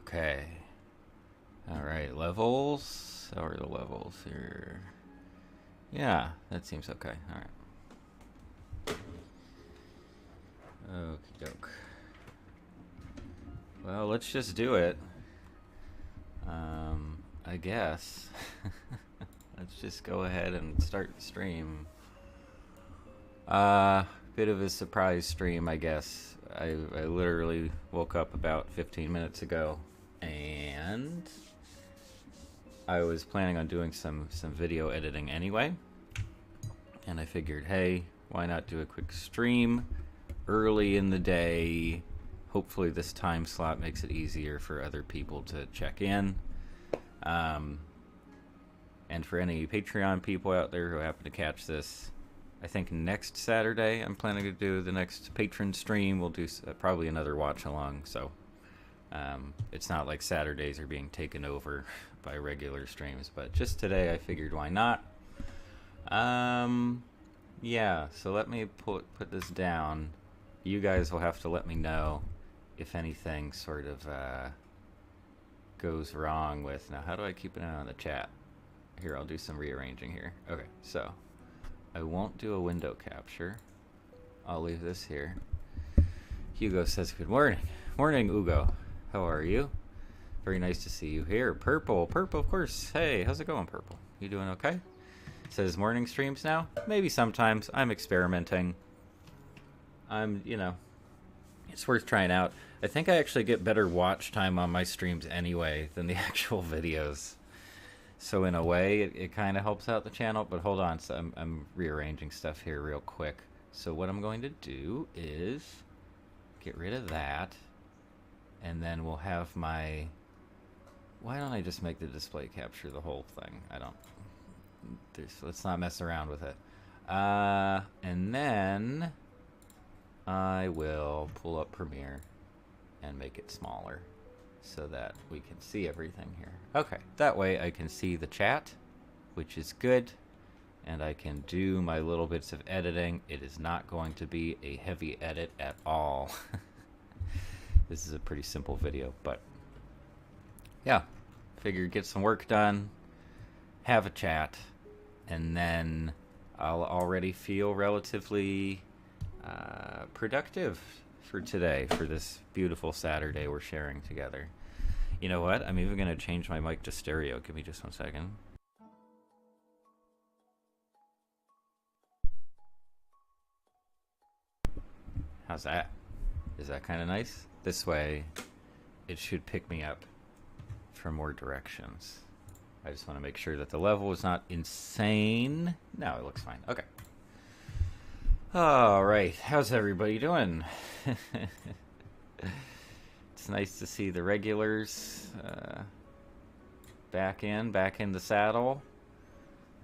Okay. Alright, levels. How are the levels here? Yeah, that seems okay. Alright. Okie doke. Well, let's just do it. I guess. Let's just go ahead and start the stream. Bit of a surprise stream, I guess. I literally woke up about 15 minutes ago, and I was planning on doing some video editing anyway. And I figured, hey, why not do a quick stream early in the day? Hopefully this time slot makes it easier for other people to check in. And for any Patreon people out there who happen to catch this, I think next Saturday I'm planning to do the next patron stream. We'll do probably another watch along, so it's not like Saturdays are being taken over by regular streams, but just today I figured why not. Yeah, so let me put this down. You guys will have to let me know if anything sort of goes wrong with... Now, how do I keep an eye on the chat? Here, I'll do some rearranging here. Okay, so I won't do a window capture. I'll leave this here. Hugo says, good morning. Morning, Ugo. How are you? Very nice to see you here. Purple, of course. Hey, how's it going, Purple? You doing okay? Says morning streams now? Maybe sometimes. I'm experimenting. It's worth trying out. I think I actually get better watch time on my streams anyway than the actual videos. So in a way, it kind of helps out the channel. But hold on, so I'm rearranging stuff here real quick. So what I'm going to do is get rid of that. And then we'll have my... Why don't I just make the display capture the whole thing? Let's not mess around with it. And then I will pull up Premiere and make it smaller so that we can see everything here. Okay, that way I can see the chat, which is good, and I can do my little bits of editing. It is not going to be a heavy edit at all. This is a pretty simple video, but yeah, figured get some work done, have a chat, and then I'll already feel relatively productive for today, for this beautiful Saturday we're sharing together. You know what? I'm even going to change my mic to stereo. Give me just 1 second. How's that? Is that kind of nice? This way, it should pick me up from more directions. I just want to make sure that the level is not insane. No, it looks fine. Okay. All right. How's everybody doing? It's nice to see the regulars back in the saddle.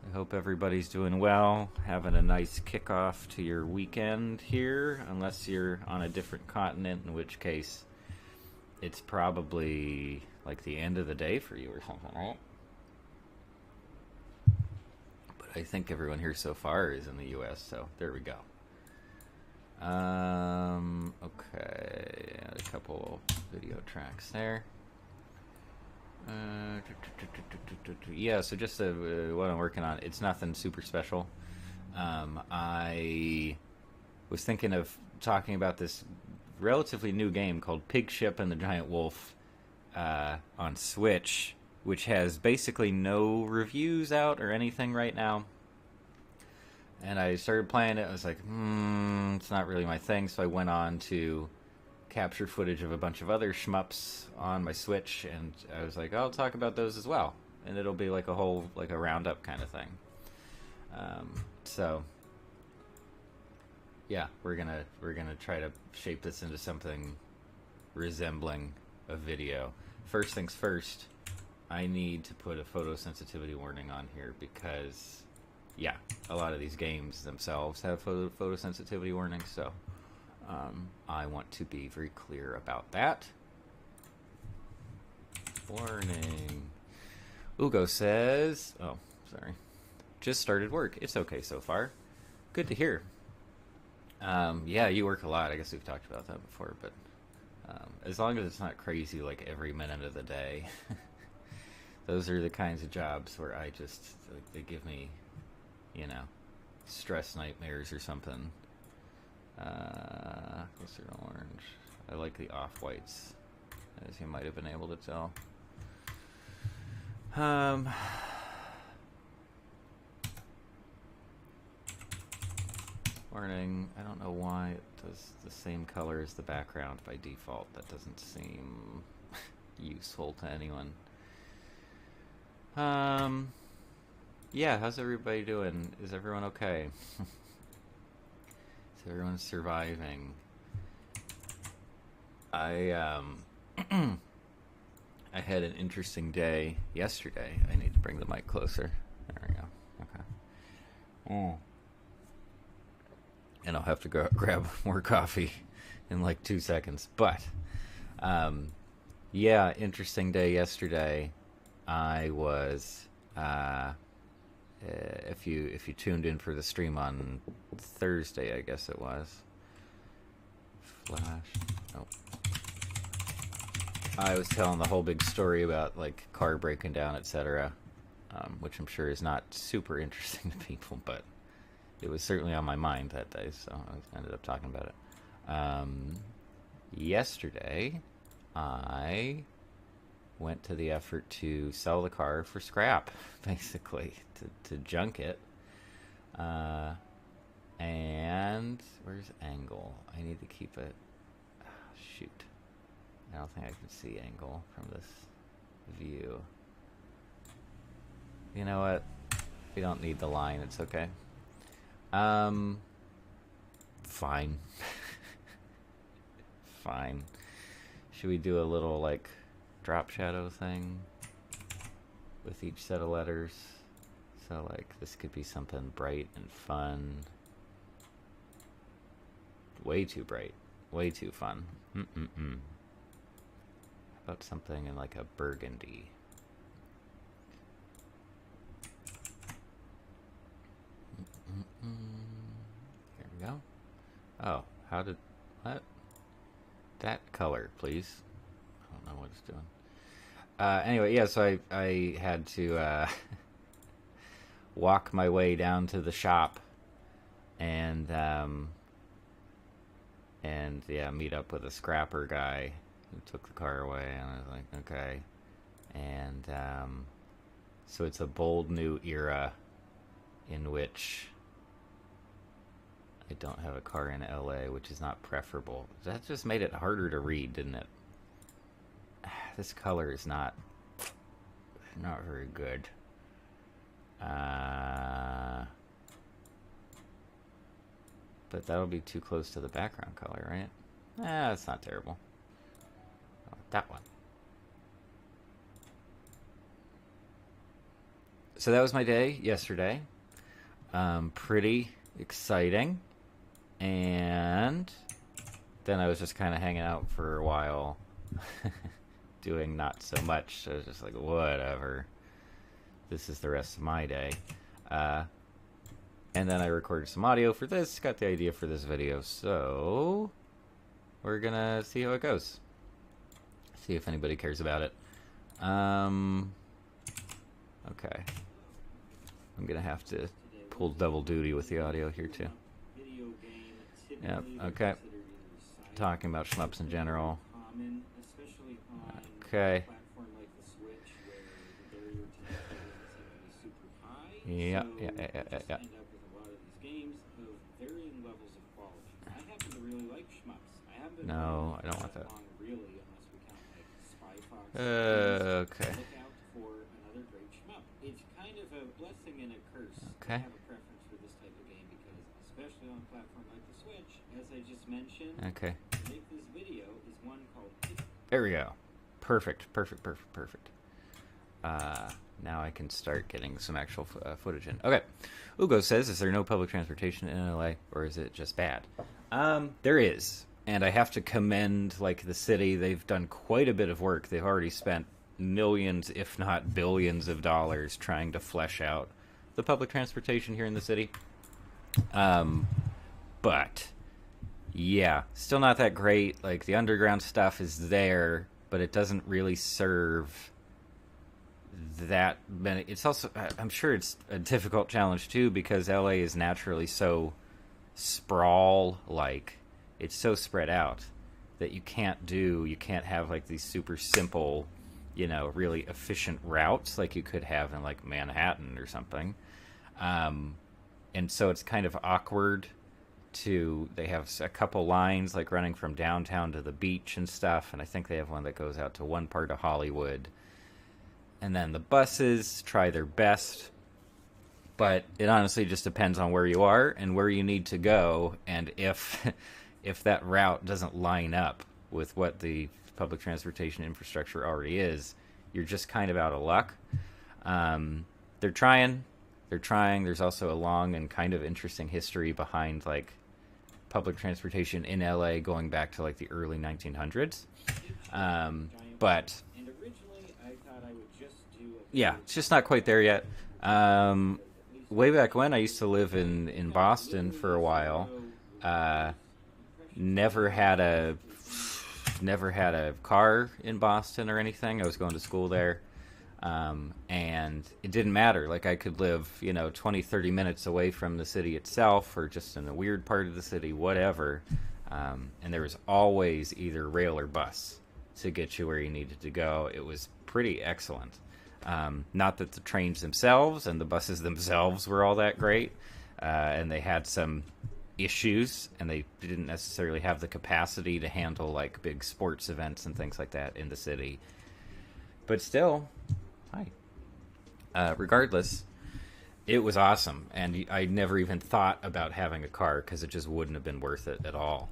I hope everybody's doing well, having a nice kickoff to your weekend here, unless you're on a different continent, in which case it's probably like the end of the day for you or something, right? But I think everyone here so far is in the US, so there we go. Okay, add a couple video tracks there. Yeah, so just what I'm working on, it's nothing super special. I was thinking of talking about this relatively new game called Pig Ship and the Giant Wolf on Switch, which has basically no reviews out or anything right now. And I started playing it. I was like, it's not really my thing. So I went on to capture footage of a bunch of other shmups on my Switch, and I was like, I'll talk about those as well. And it'll be like a whole, like a roundup kind of thing. So yeah, we're gonna try to shape this into something resembling a video. First things first, I need to put a photosensitivity warning on here because, yeah, a lot of these games themselves have photosensitivity warnings, so I want to be very clear about that. Warning. Ugo says, oh, sorry, just started work. It's okay so far. Good to hear. Yeah, you work a lot. I guess we've talked about that before, but As long as it's not crazy like every minute of the day. Those are the kinds of jobs where I just, like, they give me, you know, stress nightmares or something. Closer to orange. I like the off-whites, as you might have been able to tell. Warning, I don't know why it does the same color as the background by default. That doesn't seem useful to anyone. Yeah, how's everybody doing? Is everyone okay? Is everyone surviving? I I had an interesting day yesterday. I need to bring the mic closer. There we go. Okay. And I'll have to go grab more coffee in like 2 seconds. But, yeah, interesting day yesterday. I was, if you tuned in for the stream on Thursday, I guess it was. Flash. Nope. I was telling the whole big story about like car breaking down, etc., which I'm sure is not super interesting to people, but it was certainly on my mind that day, so I ended up talking about it. Yesterday, I went to the effort to sell the car for scrap, basically, to junk it. And where's angle? I need to keep it. Oh, shoot. I don't think I can see angle from this view. You know what? We don't need the line. It's okay. Fine. Fine. Should we do a little, like, drop shadow thing with each set of letters? So, like, this could be something bright and fun. Way too bright. Way too fun. How about something in, like, a burgundy? Here we go. Oh, how did... What? That color, please. I don't know what it's doing. Anyway, yeah, so I had to walk my way down to the shop and yeah, meet up with a scrapper guy who took the car away, and I was like, okay. And so it's a bold new era in which I don't have a car in LA, which is not preferable. That just made it harder to read, didn't it? This color is not very good. But that'll be too close to the background color, right? That's not terrible. Oh, that one. So that was my day yesterday. Pretty exciting. And then I was just kind of hanging out for a while, doing not so much. So I was just like, whatever. This is the rest of my day. And then I recorded some audio for this, got the idea for this video. So we're going to see how it goes. See if anybody cares about it. Okay. I'm going to have to pull double duty with the audio here too. Yep, okay. Talking about shmups in general. Okay. Yeah. No, I don't want that. Okay. It's kind of a blessing and a curse to have a preference for this type of game because, especially on a platform like the Switch, as I just mentioned, to make this video is one called... There we go. Perfect. Now I can start getting some actual footage in. Okay. Ugo says, is there no public transportation in LA, or is it just bad? There is. And I have to commend, like, the city. They've done quite a bit of work. They've already spent millions, if not billions of dollars trying to flesh out the public transportation here in the city. But Yeah, still not that great. Like the underground stuff is there, but it doesn't really serve that many. It's also, I'm sure it's a difficult challenge too because LA is naturally so sprawl like. It's so spread out that you can't have like these super simple, really efficient routes like you could have in like Manhattan or something. Um, and so it's kind of awkward to they have a couple lines like running from downtown to the beach and stuff, and I think they have one that goes out to one part of Hollywood, and then the buses try their best, but it honestly just depends on where you are and where you need to go, and if if that route doesn't line up with what the public transportation infrastructure already is, you're just kind of out of luck. um, they're trying. They're trying. There's also a long and kind of interesting history behind like public transportation in LA going back to like the early 1900s. But yeah, it's just not quite there yet. Way back when I used to live in Boston for a while. Uh, never had a never had a car in Boston or anything. I was going to school there. And it didn't matter. Like I could live, 20, 30 minutes away from the city itself or just in a weird part of the city, whatever. And there was always either rail or bus to get you where you needed to go. It was pretty excellent. Not that the trains themselves and the buses themselves were all that great. And they had some issues and they didn't necessarily have the capacity to handle like big sports events and things like that in the city. But still, hi. Regardless, it was awesome, and I never even thought about having a car because it just wouldn't have been worth it at all.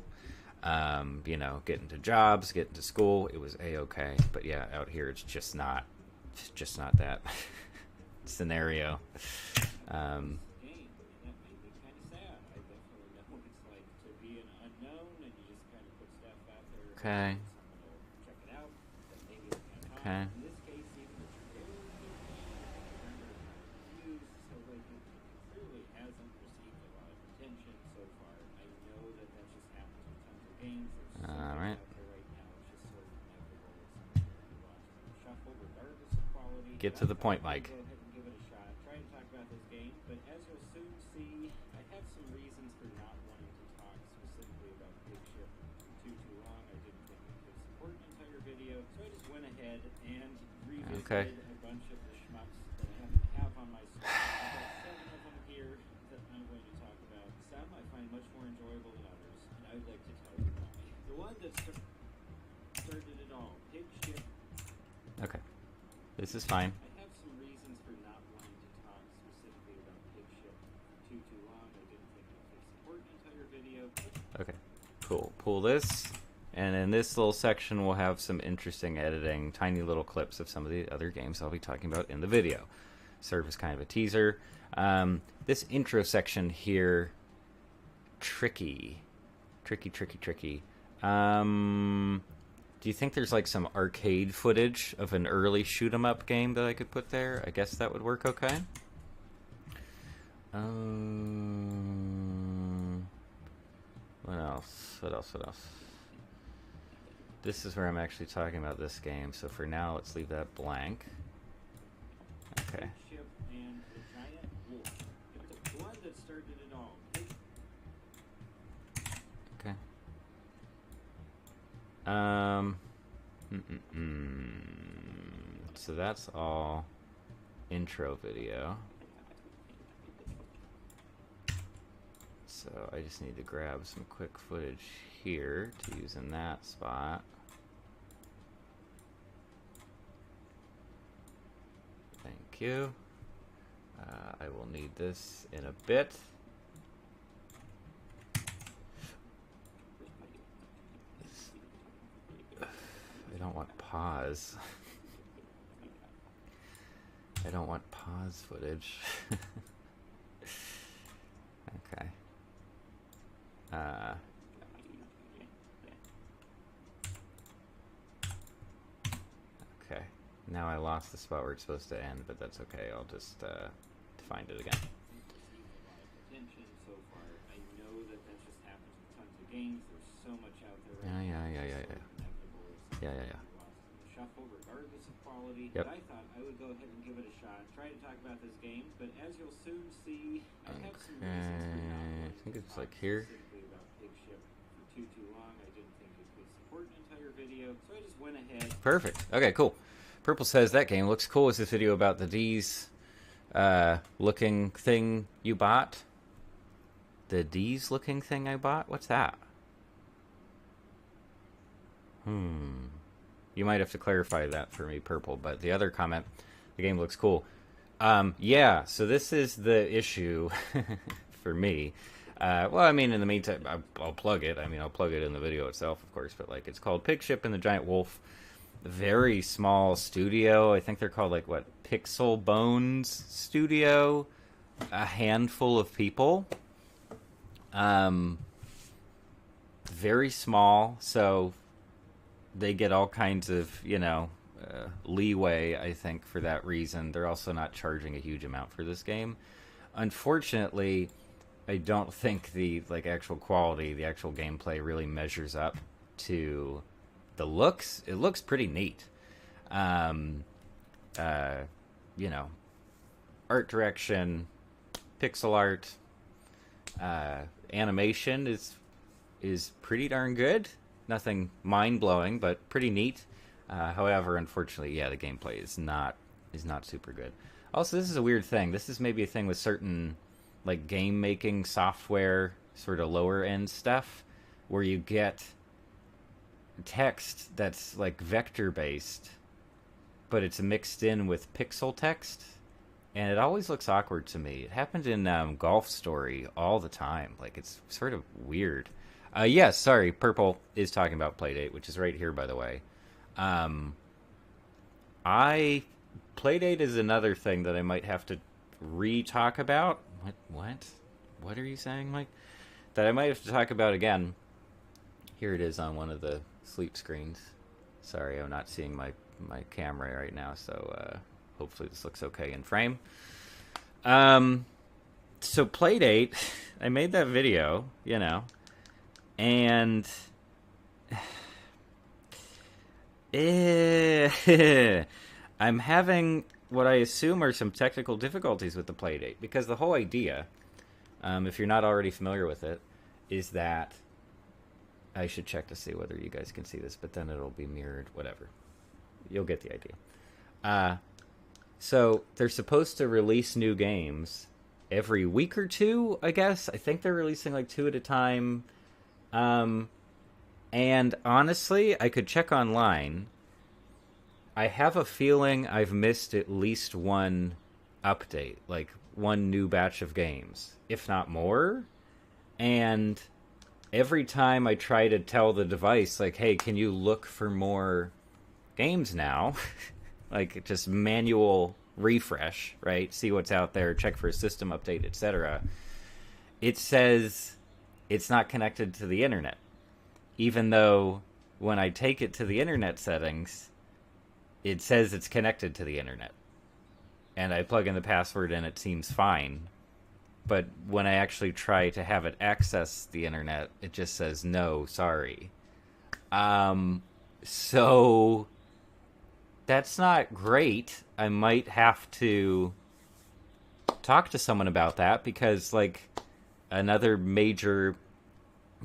Getting to jobs, getting to school, it was a-okay. But yeah, out here it's just not that scenario. Um, okay. Okay. All right. Get to the point, Mike. Okay. Okay. This is fine. Okay. Cool. Pull this. And in this little section, we'll have some interesting editing, tiny little clips of some of the other games I'll be talking about in the video. Serve as kind of a teaser. This intro section here, tricky. Do you think there's like some arcade footage of an early shoot 'em up game that I could put there? I guess that would work okay. What else? This is where I'm actually talking about this game, so for now, let's leave that blank. Okay. Okay. So that's all intro video. So I just need to grab some quick footage here to use in that spot. Thank you. I will need this in a bit. I don't want pause. I don't want pause footage. Okay. Okay. Now I lost the spot where it's supposed to end, but that's okay. I'll just find it again. games. There's so much out there Yeah, right now. yeah, yeah, It's yeah, so yeah. connectable. It's Yeah, yeah, yeah. shuffle regardless of quality. Yep. But I thought I would go ahead and give it a shot. Try to talk about this game, but as you'll soon see, I have some reasons for not Okay, I wanting think to it's talk like here. specifically about Pigship for too long. I didn't think it could support an entire video, so I just went ahead. Perfect. Okay, cool. Purple says that game looks cool. Is this video about the D's looking thing you bought? The D's looking thing I bought? What's that? You might have to clarify that for me, Purple. But the other comment, the game looks cool. Yeah, so this is the issue for me. Well, I mean, in the meantime, I'll plug it. I mean, I'll plug it in the video itself, of course. But, like, it's called Pigship and the Giant Wolf. Very small studio. I think they're called, like, what? Pixel Bones Studio. A handful of people. Very small, so they get all kinds of, leeway, I think, for that reason. They're also not charging a huge amount for this game. Unfortunately, I don't think the actual quality, the actual gameplay really measures up to the looks. It looks pretty neat. Art direction, pixel art, animation is pretty darn good. Nothing mind-blowing, but pretty neat. However, unfortunately, yeah, the gameplay is not super good. Also, this is a weird thing. This is maybe a thing with certain like game-making software, sort of lower-end stuff, where you get text that's like vector-based, but it's mixed in with pixel text, and it always looks awkward to me. It happened in Golf Story all the time. Like, it's sort of weird. Yes, sorry, Purple is talking about Playdate, which is right here, by the way. Playdate is another thing that I might have to re-talk about. What are you saying, Mike? That I might have to talk about again. Here it is on one of the sleep screens. Sorry, I'm not seeing my camera right now, so hopefully this looks okay in frame. So Playdate, I made that video, and I'm having what I assume are some technical difficulties with the Playdate, because the whole idea, if you're not already familiar with it, is that I should check to see whether you guys can see this, but then it'll be mirrored, whatever. You'll get the idea. So they're supposed to release new games every week or two, I guess. I think they're releasing like 2 at a time. And honestly, I could check online. I have a feeling I've missed at least one update, like one new batch of games, if not more. And every time I try to tell the device, like, hey, can you look for more games now? Like, just manual refresh, right? See what's out there, check for a system update, etc. It says it's not connected to the internet. Even though when I take it to the internet settings, it says it's connected to the internet. And I plug in the password and it seems fine. But when I actually try to have it access the internet, it just says, no, sorry. So that's not great. I might have to talk to someone about that, because, like, another major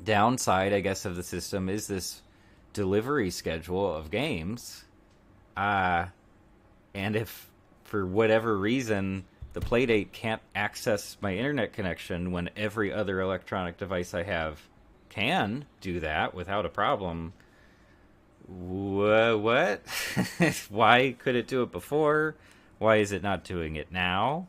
downside, I guess, of the system is this delivery schedule of games. And if, for whatever reason, the Playdate can't access my internet connection when every other electronic device I have can do that without a problem, what? Why could it do it before? Why is it not doing it now?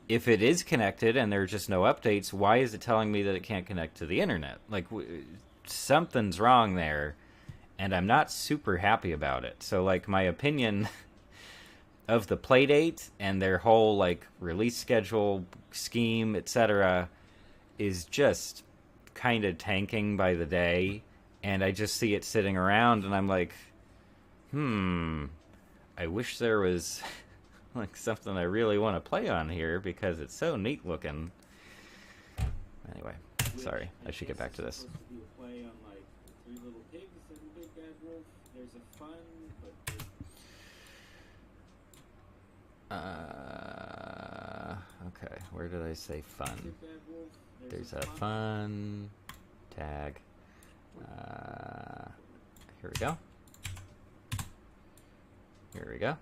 If it is connected and there are just no updates, why is it telling me that it can't connect to the internet? Like, something's wrong there, and I'm not super happy about it. So, like, my opinion of the Playdate and their whole, like, release schedule, scheme, etc. is just kind of tanking by the day. And I just see it sitting around, and I'm like, I wish there was like something I really want to play on here, because it's so neat looking. Anyway, Sorry, I should get back to this. Supposed to be a play on like Three Little Pigs and Big Bad Wolf. There's a fun, but Okay, where did I say fun? Big Bad Wolf. There's a fun tag. Here we go. Here we go.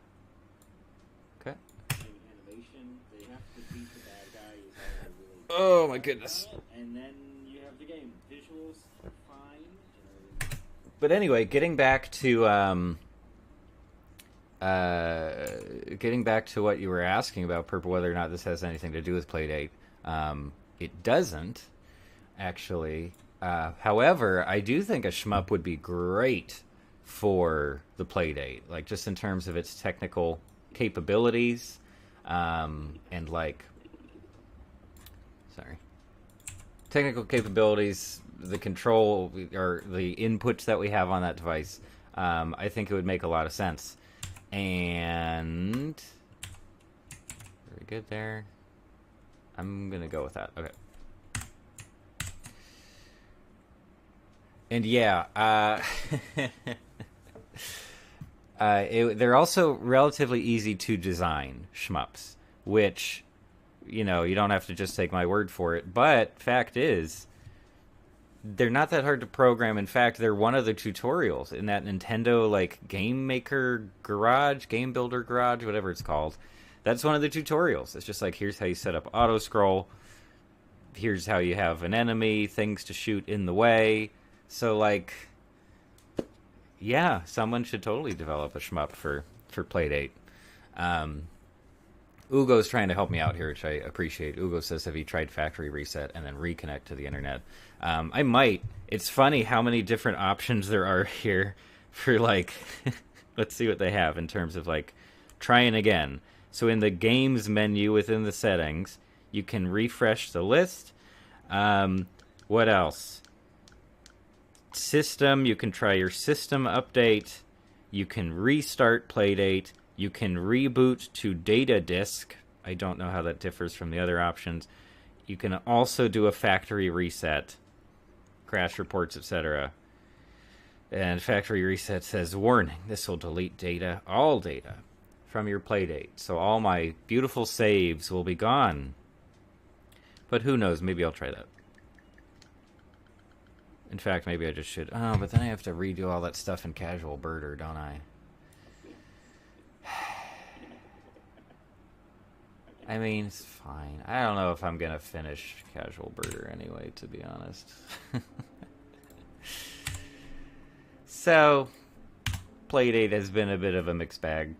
Okay. Animation. They have to beat the bad guy. Is all they really Oh my goodness. And then you have the game. Visuals are fine. But anyway, getting back to what you were asking about, Purple, whether or not this has anything to do with Playdate. It doesn't, actually. However, I do think a shmup would be great for the Playdate, like just in terms of its technical capabilities, and like, technical capabilities, the control or the inputs that we have on that device. I think it would make a lot of sense. And very good there. I'm gonna go with that. Okay. And yeah, they're also relatively easy to design, shmups, which, you know, you don't have to just take my word for it. But fact is, they're not that hard to program. In fact, they're one of the tutorials in that Nintendo, like, Game Maker Garage, Game Builder Garage, whatever it's called. That's one of the tutorials. It's just like, here's how you set up auto-scroll. Here's how you have an enemy, things to shoot in the way. So, like, yeah, someone should totally develop a shmup for Playdate. Ugo's trying to help me out here, which I appreciate. Ugo says, have you tried Factory Reset and then reconnect to the internet? I might. It's funny how many different options there are here for, like, let's see what they have in terms of, like, trying again. So in the games menu within the settings, you can refresh the list. What else? System, you can try your system update. You can restart Playdate. You can reboot to data disk. I don't know how that differs from the other options. You can also do a factory reset, crash reports, etc. And factory reset says, warning, this will delete data, all data, from your Playdate. So all my beautiful saves will be gone. But who knows, maybe I'll try that. In fact, maybe I just should. Oh, but then I have to redo all that stuff in Casual Birder, don't I? I mean, it's fine. I don't know if I'm going to finish Casual Birder anyway, to be honest. So, Playdate has been a bit of a mixed bag.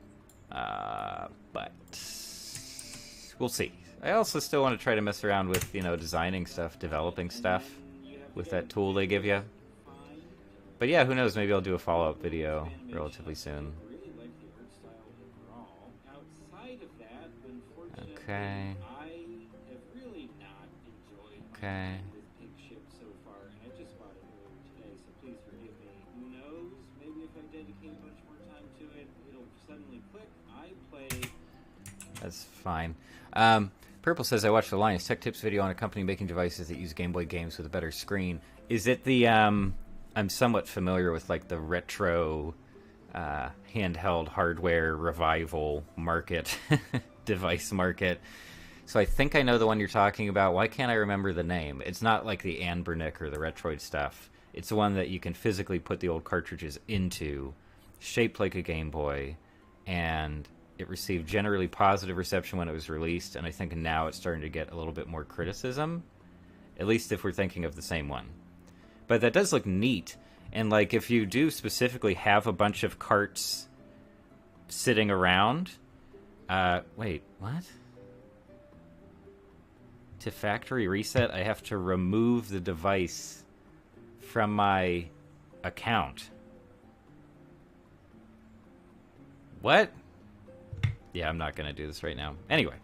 But we'll see. I also still want to try to mess around with, you know, designing stuff, developing stuff with that tool they give you. But yeah, who knows? Maybe I'll do a follow-up video relatively soon. Okay. Okay. So far, and I just bought it earlier today, so please forgive me. Who knows? Maybe if I dedicate much more time to it, it'll suddenly click. I play. That's fine. Purple says, I watched the Linus Tech Tips video on a company making devices that use Game Boy games with a better screen. Is it the, I'm somewhat familiar with, like, the retro handheld hardware revival market, device market. So I think I know the one you're talking about. Why can't I remember the name? It's not like the Anbernic or the Retroid stuff. It's the one that you can physically put the old cartridges into, shaped like a Game Boy, and it received generally positive reception when it was released, and I think now it's starting to get a little bit more criticism, at least if we're thinking of the same one. But that does look neat, and like if you do specifically have a bunch of carts sitting around, wait, what? To factory reset, I have to remove the device from my account. What? Yeah, I'm not going to do this right now. Anyway,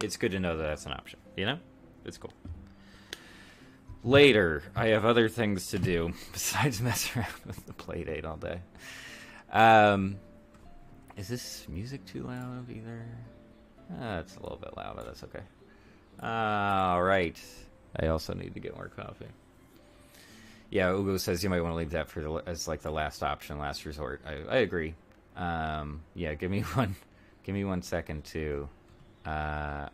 it's good to know that that's an option, you know? It's cool. Later, I have other things to do besides mess around with the Playdate all day. Is this music too loud either? It's a little bit loud, but that's okay. All right. I also need to get more coffee. Yeah, Ugo says you might want to leave that for as like the last option, last resort. I agree. Yeah, give me one. Give me 1 second to. Do I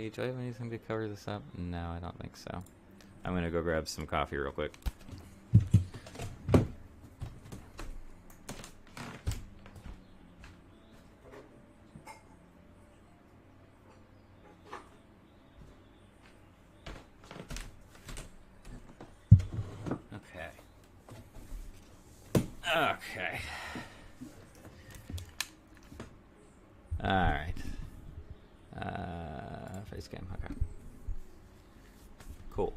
have anything to cover this up? No, I don't think so. I'm gonna go grab some coffee real quick. Okay. Alright. Face cam, okay. Cool.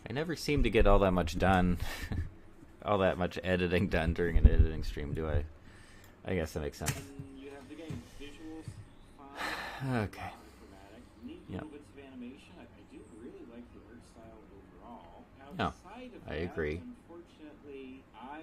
I never seem to get all that much done. All that much editing done during an editing stream, do I? I guess that makes sense. You have the game visuals, fine, okay. Neat Yep. little bits of animation. I do really like the art style overall. No, Outside of I that, agree. Unfortunately, I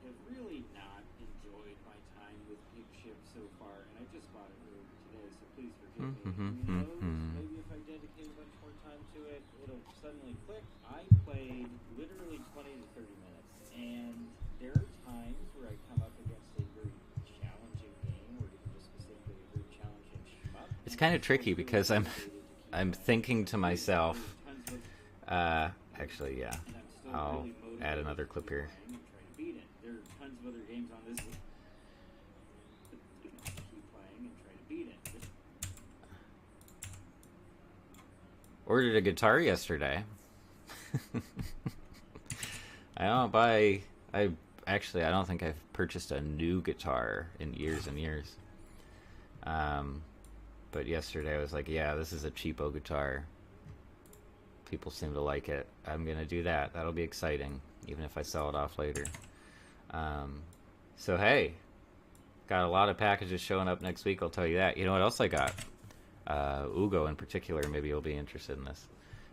have really not enjoyed my time with PigShip so far, and I just bought it earlier today, so please forgive me. Who knows? Maybe if I dedicate a bunch more time to it, it'll suddenly click. I played literally 20 to 30 minutes, and there are times where I come up against a very challenging game, or even just specifically a very challenging shmup. It's kind of tricky because I'm thinking to myself, actually, yeah, I'll add another clip here. There are tons of other games on this list. Keep playing and try to beat it. Ordered a guitar yesterday. I don't buy. I don't think I've purchased a new guitar in years and years. But yesterday I was like, yeah, this is a cheapo guitar. People seem to like it. I'm gonna do that. That'll be exciting, even if I sell it off later. So hey, got a lot of packages showing up next week. I'll tell you that. You know what else I got? Ugo in particular, maybe you'll be interested in this.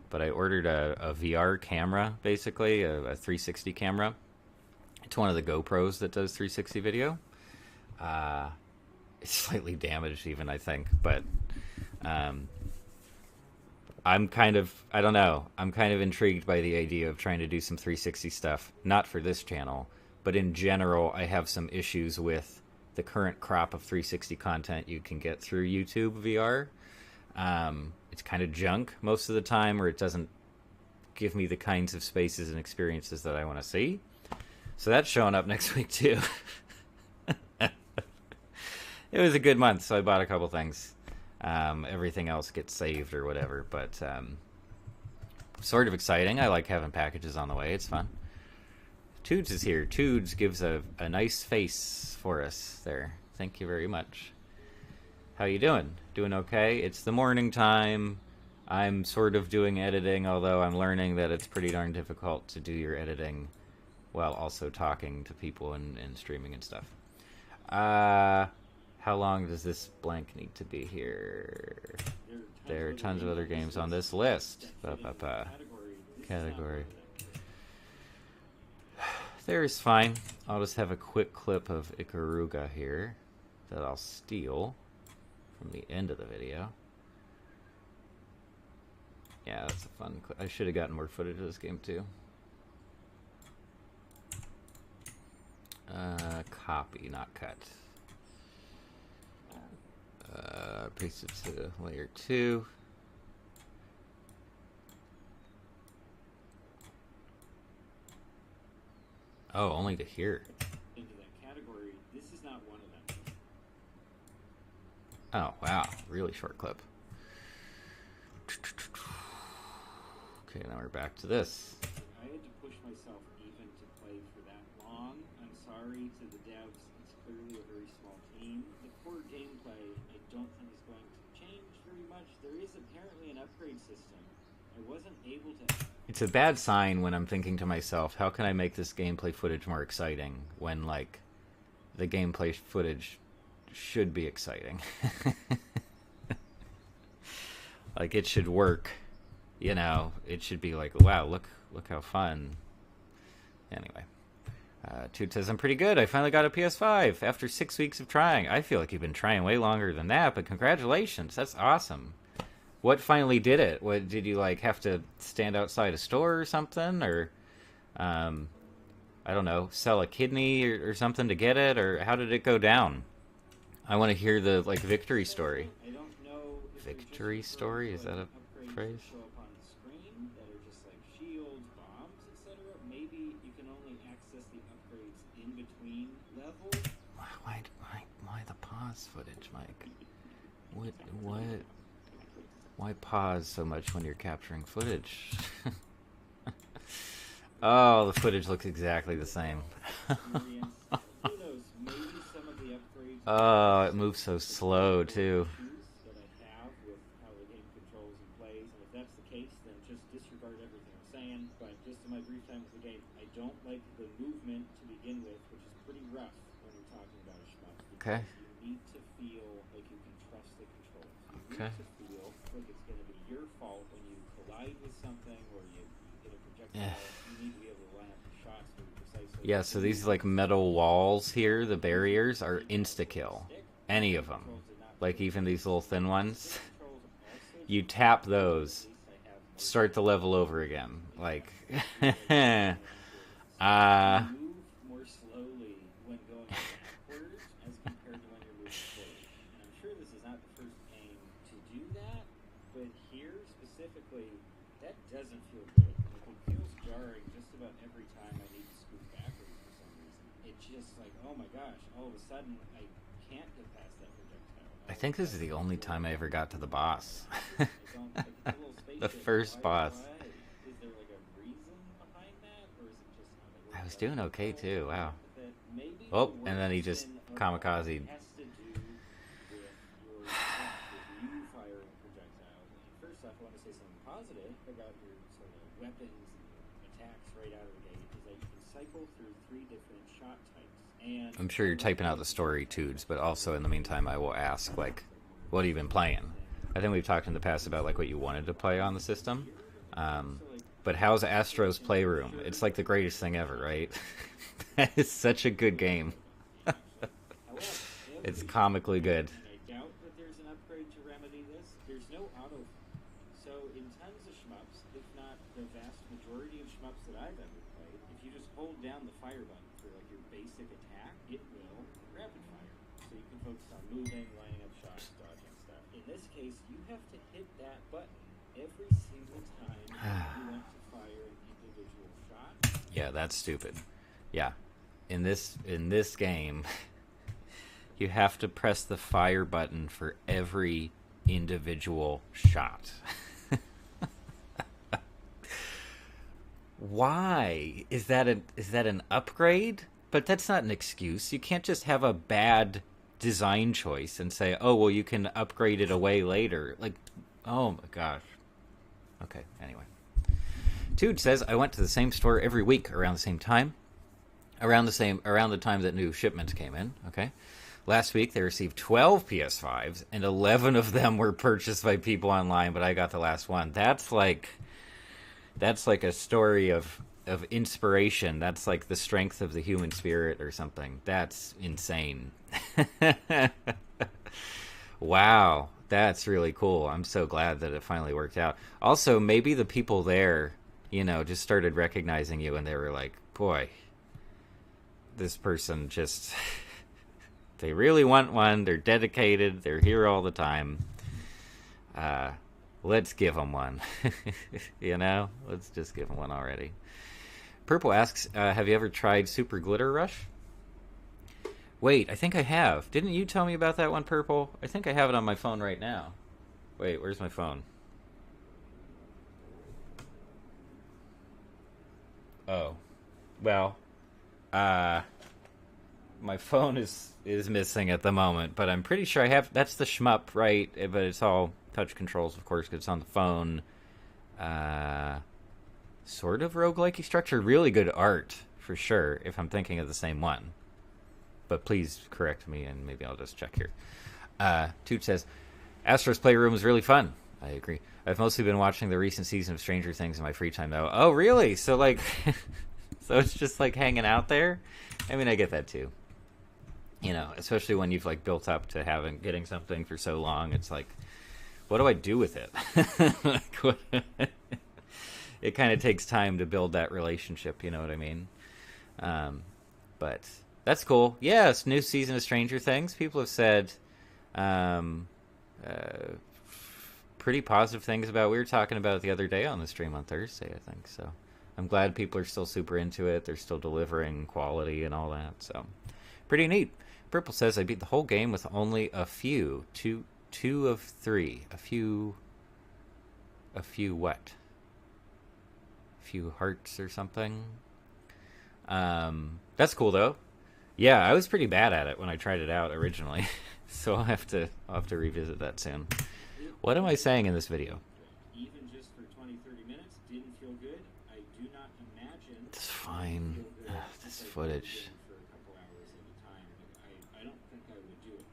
But I ordered a VR camera, basically, a 360 camera. It's one of the GoPros that does 360 video. It's slightly damaged even, I think. But I'm kind of, I don't know, I'm kind of intrigued by the idea of trying to do some 360 stuff. Not for this channel, but in general, I have some issues with the current crop of 360 content you can get through YouTube VR. It's kind of junk most of the time, or it doesn't give me the kinds of spaces and experiences that I want to see. So that's showing up next week too. It was a good month, so I bought a couple things. Everything else gets saved or whatever, but sort of exciting. I like having packages on the way. It's fun. Toods is here. Toods gives a nice face for us there. Thank you very much. How you doing? Doing okay? It's the morning time. I'm sort of doing editing, although I'm learning that it's pretty darn difficult to do your editing while also talking to people and streaming and stuff. How long does this blank need to be here? There are tons of other games on this list. Category. There's fine. I'll just have a quick clip of Ikaruga here that I'll steal from the end of the video. Yeah, that's a fun clip. I should have gotten more footage of this game too. Copy, not cut. Paste it to layer 2. Oh, only to here. Into that category, this is not one of them. Oh, wow. Really short clip. Okay, now we're back to this. I had to push myself even to play for that long. I'm sorry to the devs. It's clearly a very small team. The core gameplay, I don't think is going to change very much. There is apparently an upgrade system. I wasn't able to... It's a bad sign when I'm thinking to myself, how can I make this gameplay footage more exciting when, like, the gameplay footage should be exciting. Like, it should work. You know, it should be like, wow, look how fun. Anyway. Toot says, I'm pretty good. I finally got a PS5 after 6 weeks of trying. I feel like you've been trying way longer than that, but congratulations. That's awesome. what finally did it? What did you like have to stand outside a store or something, or I don't know, sell a kidney or something to get it, or how did it go down? I want to hear the like victory story. I don't know if Victory story? Is that a phrase? show up on the screen that are just like shields, bombs, etc. Maybe you can only access the upgrades in between levels. Why the pause footage, Mike? What? Why pause so much when you're capturing footage? Oh, the footage looks exactly the same. Who knows? Maybe some of the upgrades. Oh, it moves so slow too. That I have with how the game controls and plays, and if that's the case, then just disregard everything I'm saying. But just in my brief time with the game, I don't like the movement to begin with, which is pretty rough when you're talking about a shmup. Okay. You need to feel like you can trust the controls. You Okay. need to feel like it's going to be your fault when you collide with something or you get a projectile. Yeah. You need to be able to line up the shots very precisely. Yeah, so these like metal walls here, the barriers, are insta-kill. Any of them. Like even these little thin ones. You tap those, start the level over again. Like, Move more slowly when going backwards as compared to when you're moving forward. And I'm sure this is not the first game to do that, but here specifically, that doesn't feel good. Like, it feels jarring just about every time I need to scoot backwards for some reason. It's just like, oh my gosh, all of a sudden I can't get past that projectile. I think this is the only time I ever got to the boss. I don't, like, it's a little The spaceship. first Why- boss. why? Is there like a reason behind that, or is it just how they work I was out? doing okay too, wow. That maybe Oh, the and then he worst just sin of kamikazed. all has to do with you firing projectiles. And first off, I want to say something positive about your sort of weapons and attacks right out of the gate is that you can cycle through 3 different shot types. And I'm sure you're typing out the story, Tudes, but also in the meantime I will ask, like, what have you been playing? I think we've talked in the past about like what you wanted to play on the system. But how's Astro's Playroom? It's like the greatest thing ever, right? That is such a good game. It's comically good. I doubt that there's an upgrade to remedy this. There's no auto. So in tons of shmups, if not the vast majority of shmups that I've ever played, if you just hold down the fire button for like your basic attack, it will rapid fire. So you can focus on moving, lining up shots, dodging stuff. In this case, you have to hit that button every single time you want to fire an individual shot. Yeah, that's stupid. Yeah. In this game, you have to press the fire button for every individual shot. Why? Is that an upgrade? But that's not an excuse. You can't just have a bad design choice and say, "Oh, well, you can upgrade it away later." Like, oh my gosh. Okay, anyway. Tude says, I went to the same store every week around the same time. Around the time that new shipments came in, okay? Last week they received 12 PS5s and 11 of them were purchased by people online, but I got the last one. That's like a story of inspiration. That's like the strength of the human spirit or something. That's insane. Wow, that's really cool. I'm so glad that it finally worked out. Also, maybe the people there, just started recognizing you and they were like, boy, this person just, they really want one. They're dedicated. They're here all the time. Let's give them one. Let's just give them one already. Purple asks, have you ever tried Super Glitter Rush? Wait, I think I have. Didn't you tell me about that one, Purple? I think I have it on my phone right now. Wait, where's my phone? Oh. Well, my phone is missing at the moment, but I'm pretty sure I have. That's the shmup, right? But it's all touch controls, of course, because it's on the phone. Sort of roguelike structure. Really good art, for sure, if I'm thinking of the same one. But please correct me, and maybe I'll just check here. Toot says, Astro's Playroom was really fun. I agree. I've mostly been watching the recent season of Stranger Things in my free time, though. Oh, really? So, like, so it's just, like, hanging out there? I mean, I get that, too. Especially when you've, like, built up to getting something for so long. It's like, what do I do with it? Like, it kind of takes time to build that relationship, you know what I mean? But that's cool. Yes, new season of Stranger Things. People have said um, pretty positive things about. We were talking about it the other day on the stream on Thursday, I think. So I'm glad people are still super into it. They're still delivering quality and all that. So pretty neat. Purple says I beat the whole game with only a few, two of three, a few what? A few hearts or something. That's cool though. Yeah, I was pretty bad at it when I tried it out originally, so I'll have to revisit that soon. What am I saying in this video? Even just for 20-30 minutes, didn't feel good. I do not imagine. It's fine. This footage. For a couple hours at a time, I don't think I would do it.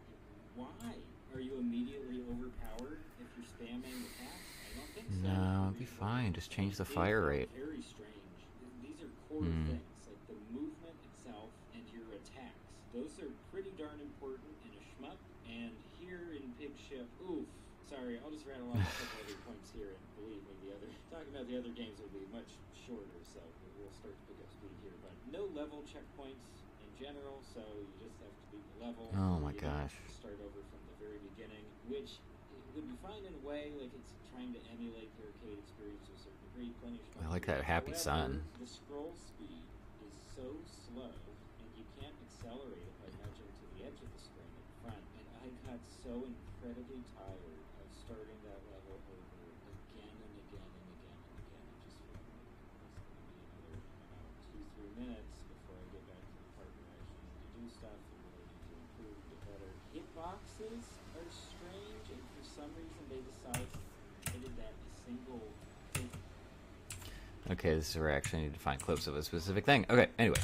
Why? Are you immediately overpowered if you're spamming the task? I don't think so. No, it'd be fine. Just change the fire rate. Very strange. These are core things, like the movement itself and your attacks. Those are pretty darn important in a shmup. And here in Pig Ship, oof. Sorry, I'll just rattle off a couple other points here, and believe me, talking about the other games will be much shorter, so we'll start to pick up speed here. But no level checkpoints in general, so you just have to beat the level. Oh my gosh. Start over from the very beginning, which would be fine in a way, like it's trying to emulate the arcade experience to a certain degree. Plenty of I like that happy sun. The scroll speed is so slow, and you can't accelerate it by nudging to the edge of the screen in front. And I got so incredibly tired of starting that level over again and again and again and again. It just felt like it's going to be another 2-3 minutes before I get back to the part where I actually need to do stuff and really need to improve and get better. Hitboxes are strange, and for some reason they decided they did that in a single thing. Okay, this is where I actually need to find clips of a specific thing. Okay, anyway.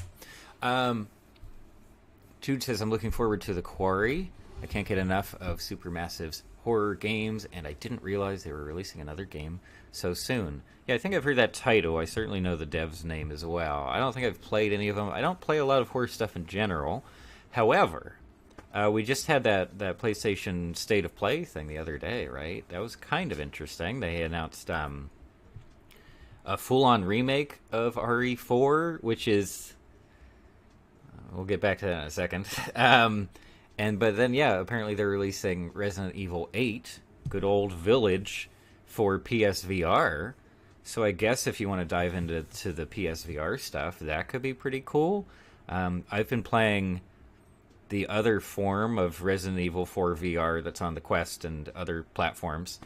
Jude says, I'm looking forward to The Quarry. I can't get enough of Supermassive's horror games, and I didn't realize they were releasing another game so soon. Yeah, I think I've heard that title. I certainly know the dev's name as well. I don't think I've played any of them. I don't play a lot of horror stuff in general. However, we just had that PlayStation State of Play thing the other day, right? That was kind of interesting. They announced a full-on remake of RE4, which is... we'll get back to that in a second. But then, yeah, apparently they're releasing Resident Evil 8, good old Village, for PSVR. So I guess if you want to dive into the PSVR stuff, that could be pretty cool. I've been playing the other form of Resident Evil 4 VR that's on the Quest and other platforms.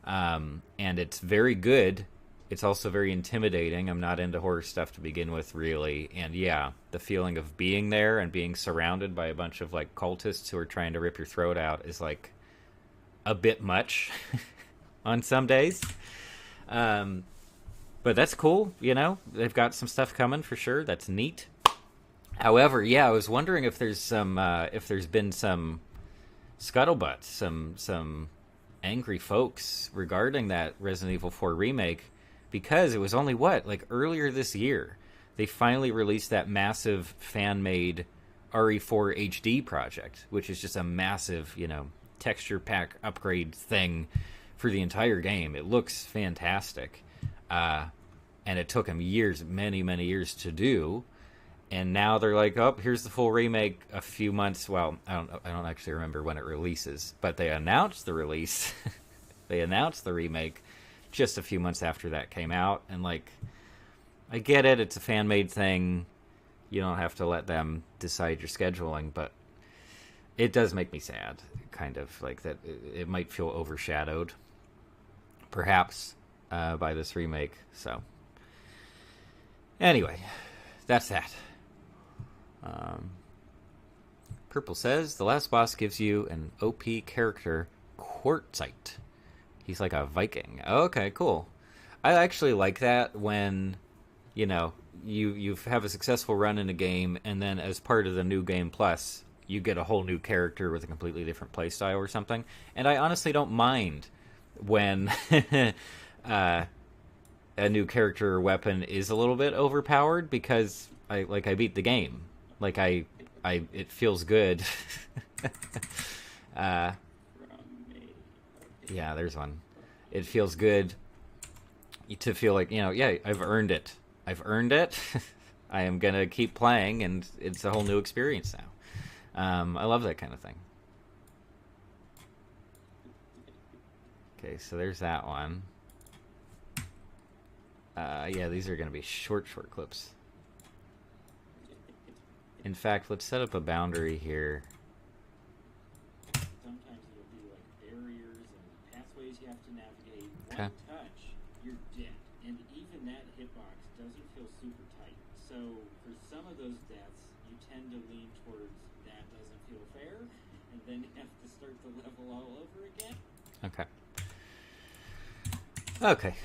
And it's very good. It's also very intimidating. I'm not into horror stuff to begin with, really. And yeah, the feeling of being there and being surrounded by a bunch of like cultists who are trying to rip your throat out is like a bit much on some days. But that's cool, you know? They've got some stuff coming for sure. That's neat. However, yeah, I was wondering if there's been some scuttlebutt, some angry folks regarding that Resident Evil 4 remake. Because it was only, earlier this year, they finally released that massive fan-made RE4 HD project, which is just a massive, texture pack upgrade thing for the entire game. It looks fantastic. And it took them years, many, many years to do. And now they're like, oh, here's the full remake a few months. Well, I don't actually remember when it releases. But they announced the release. They announced the remake just a few months after that came out, and I get it, it's a fan-made thing, you don't have to let them decide your scheduling, but it does make me sad, kind of, like that it might feel overshadowed, perhaps, by this remake, so. Anyway, that's that. Purple says, the last boss gives you an OP character, Quartzite. He's like a Viking. Oh, okay, cool. I actually like that when, you have a successful run in a game, and then as part of the new game plus, you get a whole new character with a completely different playstyle or something. And I honestly don't mind when a new character or weapon is a little bit overpowered, because I beat the game. It feels good. Yeah, there's one. It feels good to feel like, yeah, I've earned it. I've earned it. I am going to keep playing, and it's a whole new experience now. I love that kind of thing. Okay, so there's that one. Yeah, these are going to be short clips. In fact, let's set up a boundary here. Sometimes it'll be like barriers and pathways you have to navigate. Okay. One touch, you're dead. And even that hitbox doesn't feel super tight. So for some of those deaths, you tend to lean towards that doesn't feel fair, and then you have to start the level all over again. Okay. Okay.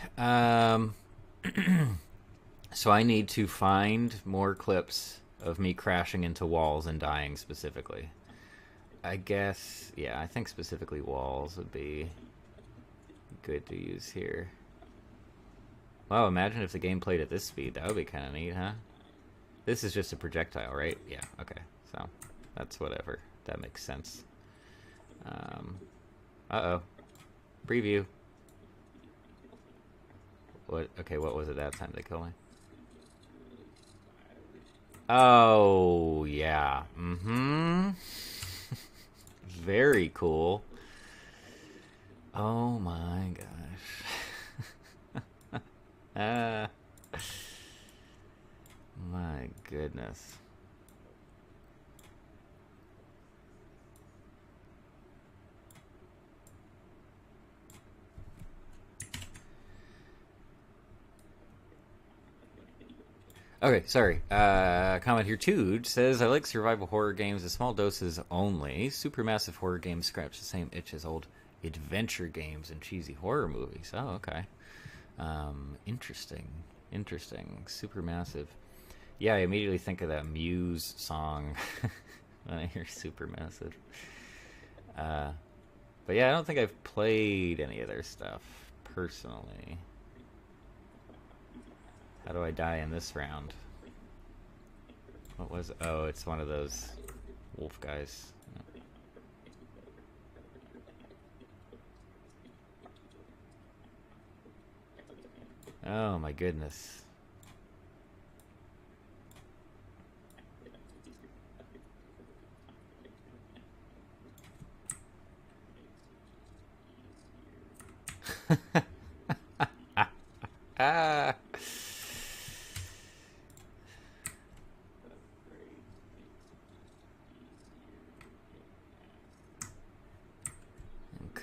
So I need to find more clips of me crashing into walls and dying specifically. I guess, yeah, I think specifically walls would be good to use here. Wow, imagine if the game played at this speed. That would be kind of neat, huh? This is just a projectile, right? Yeah, okay. So, that's whatever. That makes sense. Uh-oh. Preview. What? Okay, what was it that time they killed me? Oh, yeah. Mm-hmm. Very cool. Oh my gosh. My goodness. Okay, sorry. Comment here too says, I like survival horror games in small doses only. Supermassive horror games scratch the same itch as old adventure games and cheesy horror movies. Oh, okay. Interesting. Supermassive. Yeah, I immediately think of that Muse song when I hear Supermassive. But yeah, I don't think I've played any of their stuff personally. How do I die in this round? What was... Oh, it's one of those wolf guys. Oh my goodness. Ah.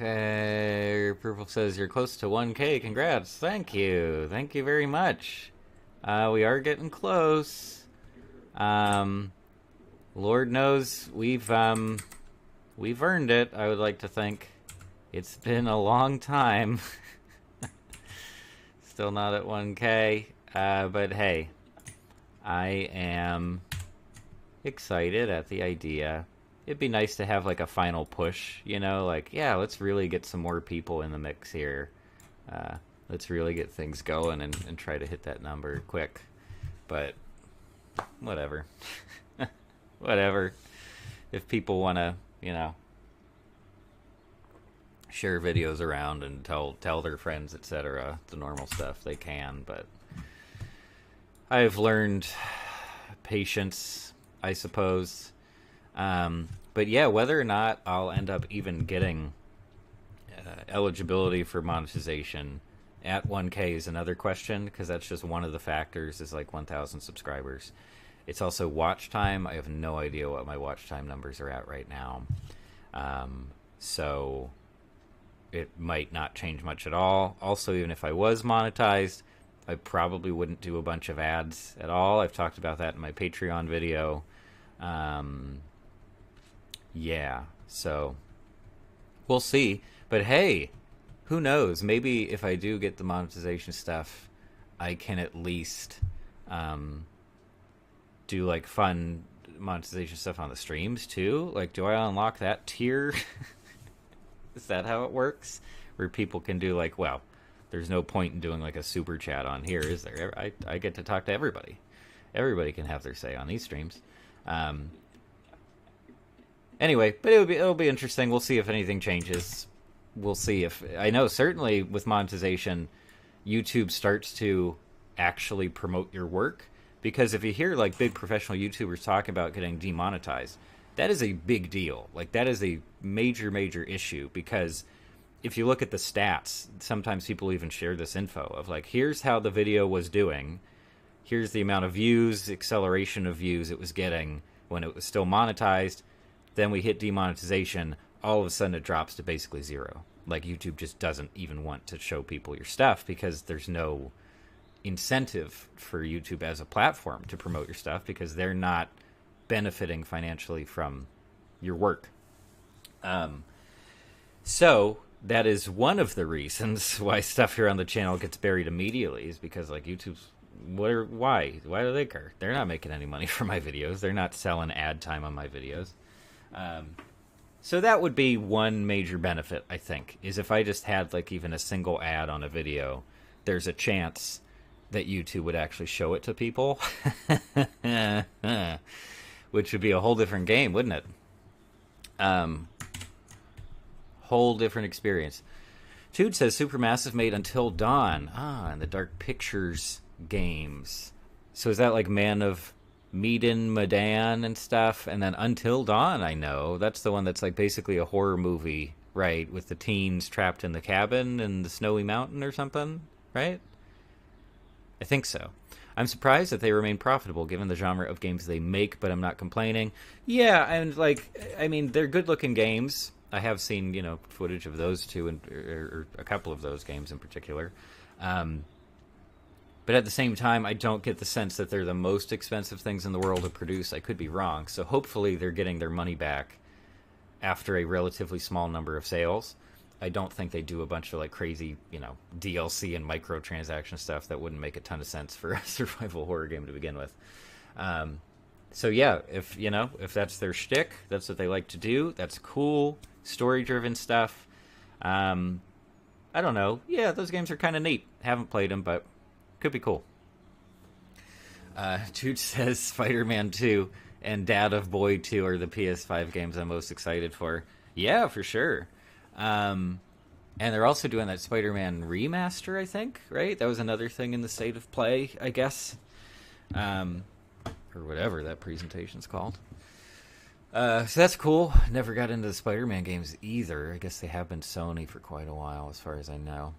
Okay, Purple says you're close to 1K. Congrats. Thank you. Thank you very much. We are getting close. Lord knows we've earned it, I would like to think. It's been a long time. Still not at 1K. But hey, I am excited at the idea. It'd be nice to have like a final push, like, yeah, let's really get some more people in the mix here. Let's really get things going and try to hit that number quick. But whatever. Whatever. If people want to, share videos around and tell their friends, etc., the normal stuff, they can. But I've learned patience, I suppose. But yeah, whether or not I'll end up even getting eligibility for monetization at 1K is another question, because that's just one of the factors, is like 1,000 subscribers. It's also watch time. I have no idea what my watch time numbers are at right now. So it might not change much at all. Also, even if I was monetized, I probably wouldn't do a bunch of ads at all. I've talked about that in my Patreon video. Yeah, so we'll see. But hey, who knows? Maybe if I do get the monetization stuff, I can at least do like fun monetization stuff on the streams too. Like, do I unlock that tier? Is that how it works? Where people can do like, well, there's no point in doing like a super chat on here, is there? I get to talk to everybody. Everybody can have their say on these streams. Anyway, but it'll be interesting. We'll see if anything changes. we'll see if I know certainly with monetization, YouTube starts to actually promote your work, because if you hear like big professional YouTubers talking about getting demonetized, that is a big deal. Like that is a major issue, because if you look at the stats, sometimes people even share this info of like, here's how the video was doing, here's the amount of views, acceleration of views it was getting when it was still monetized. Then we hit demonetization, all of a sudden it drops to basically zero. Like YouTube just doesn't even want to show people your stuff because there's no incentive for YouTube as a platform to promote your stuff, because they're not benefiting financially from your work. So that is one of the reasons why stuff here on the channel gets buried immediately, is because like YouTube's why do they care? They're not making any money from my videos. They're not selling ad time on my videos. So that would be one major benefit, I think, is if I just had like even a single ad on a video, there's a chance that YouTube would actually show it to people. Which would be a whole different game, wouldn't it? Whole different experience. Tude says Supermassive made Until Dawn. And the Dark Pictures games. So is that like Man of Medan and stuff? And then Until Dawn, I know. That's the one that's like basically a horror movie, right? With the teens trapped in the cabin in the snowy mountain or something, right? I think so. I'm surprised that they remain profitable given the genre of games they make, but I'm not complaining. Yeah, and like, I mean, they're good-looking games. I have seen, you know, footage of those two, or a couple of those games in particular. But at the same time, I don't get the sense that they're the most expensive things in the world to produce. I could be wrong. So hopefully they're getting their money back after a relatively small number of sales. I don't think they do a bunch of like crazy, you know, DLC and microtransaction stuff that wouldn't make a ton of sense for a survival horror game to begin with. So yeah, if that's their shtick, that's what they like to do. That's cool, story-driven stuff. I don't know. Yeah, those games are kind of neat. Haven't played them, but could be cool. Jude says Spider-Man 2 and Dad of Boy 2 are the PS5 games I'm most excited for. Yeah, for sure. And they're also doing that Spider-Man remaster, I think, right? That was another thing in the state of play, I guess. Or whatever that presentation's called. So that's cool. Never got into the Spider-Man games either. I guess they have been Sony for quite a while, as far as I know.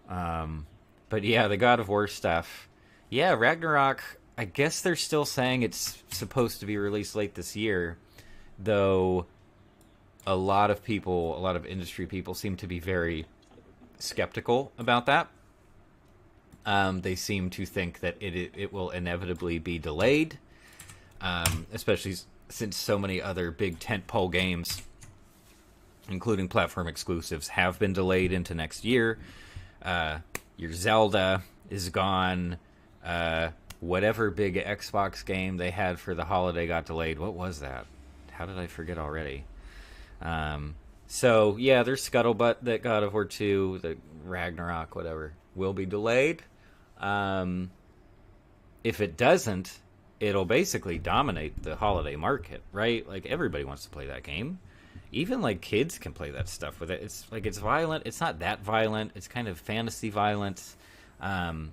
But yeah, the God of War stuff. Yeah, Ragnarok, I guess they're still saying it's supposed to be released late this year, though a lot of industry people seem to be very skeptical about that. They seem to think that it will inevitably be delayed, especially since so many other big tentpole games, including platform exclusives, have been delayed into next year. Your Zelda is gone. Whatever big Xbox game they had for the holiday got delayed. What was that? How did I forget already? So yeah, there's scuttlebutt that God of War 2, the Ragnarok, whatever, will be delayed. If it doesn't, it'll basically dominate the holiday market, right? Like everybody wants to play that game. Even like kids can play that stuff with it. It's like, it's violent. It's not that violent. It's kind of fantasy violence. I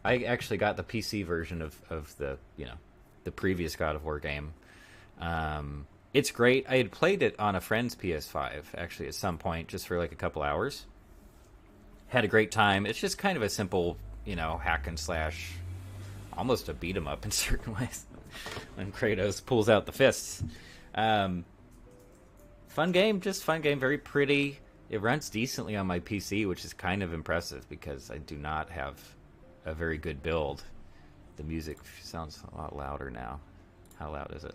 actually got the PC version of the previous God of War game. It's great. I had played it on a friend's PS5 actually at some point, just for like a couple hours. Had a great time. It's just kind of a simple, hack and slash, almost a beat 'em up in certain ways. When Kratos pulls out the fists. Fun game, very pretty. It runs decently on my PC, which is kind of impressive because I do not have a very good build. The music sounds a lot louder now. How loud is it?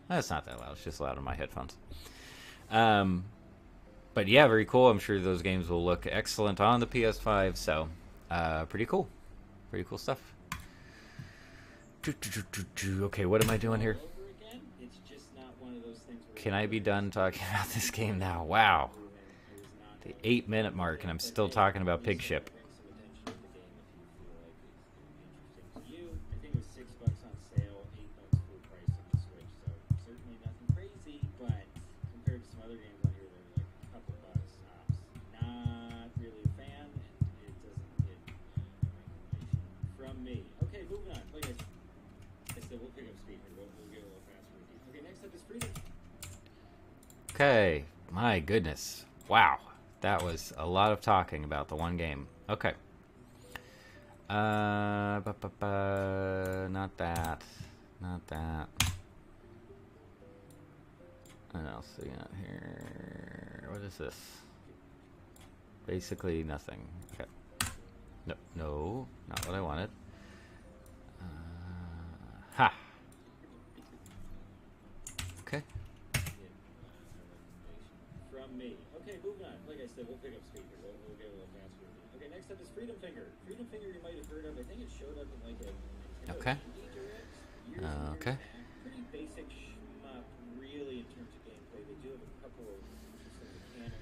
It's not that loud. It's just loud on my headphones. But yeah, very cool. I'm sure those games will look excellent on the PS5. So, pretty cool. Pretty cool stuff. Okay, what am I doing here? Can I be done talking about this game now? Wow. The 8-minute mark, and I'm still talking about Pig Ship. speaker. We'll get a little faster with these. Okay, next up is Freedom. Okay, my goodness. Wow. That was a lot of talking about the one game. Okay. Not that. Not that. What else we got here? What is this? Basically nothing. Okay. No, no, not what I wanted. Ha! Okay. From me. Okay, moving on. Like I said, we'll pick up speaker. We'll get a little faster. Okay, next up is Freedom Finger. Freedom Finger you might have heard of. I think it showed up in like a Okay. indie direct years and years Okay. back. Pretty basic shmup, really, in terms of gameplay. They do have a couple of some mechanics.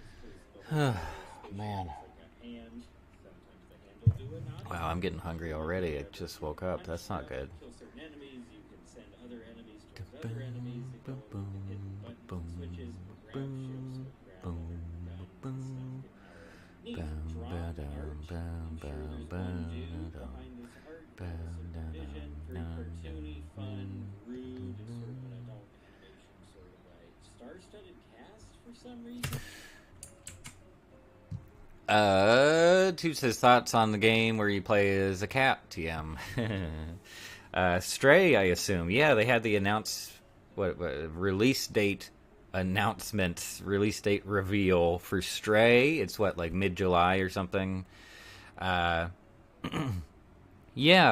Man. Like a hand. Sometimes the hand will do it. Not Wow, I'm getting hungry already. I just woke up. That's not good. Kill certain enemies. You can send other enemies towards other enemies. They go and hit buttons and switches. Grab ships. Grab other guns and stuff. Neat. Drawn art. I'm sure there's one dude behind this art. Some vision. Very cartoony, fun, rude, sort of an adult animation sort of way. Star-studded cast for some reason. Toots his thoughts on the game where you play as a cat, TM. Stray, I assume. Yeah, they had the release date announcement, release date reveal for Stray. It's like mid-July or something. Yeah,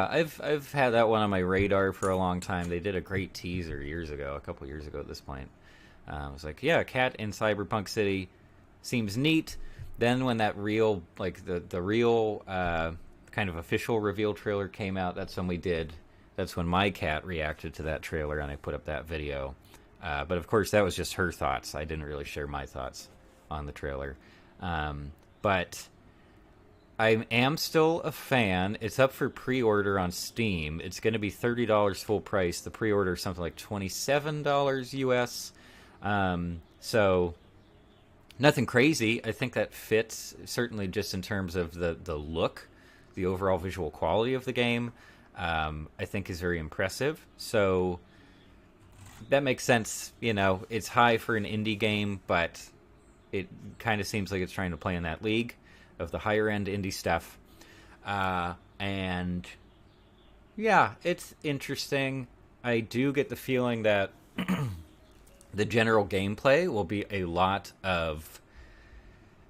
I've had that one on my radar for a long time. They did a great teaser a couple years ago at this point. I was like, yeah, cat in Cyberpunk City seems neat. Then when that real, the real kind of official reveal trailer came out, that's when my cat reacted to that trailer and I put up that video. But of course, that was just her thoughts. I didn't really share my thoughts on the trailer. But I am still a fan. It's up for pre-order on Steam. It's going to be $30 full price. The pre-order is something like $27 US. So nothing crazy. I think that fits, certainly just in terms of the look, the overall visual quality of the game, I think is very impressive. So that makes sense. You know, it's high for an indie game, but it kind of seems like it's trying to play in that league of the higher-end indie stuff. And yeah, it's interesting. I do get the feeling that the general gameplay will be a lot of...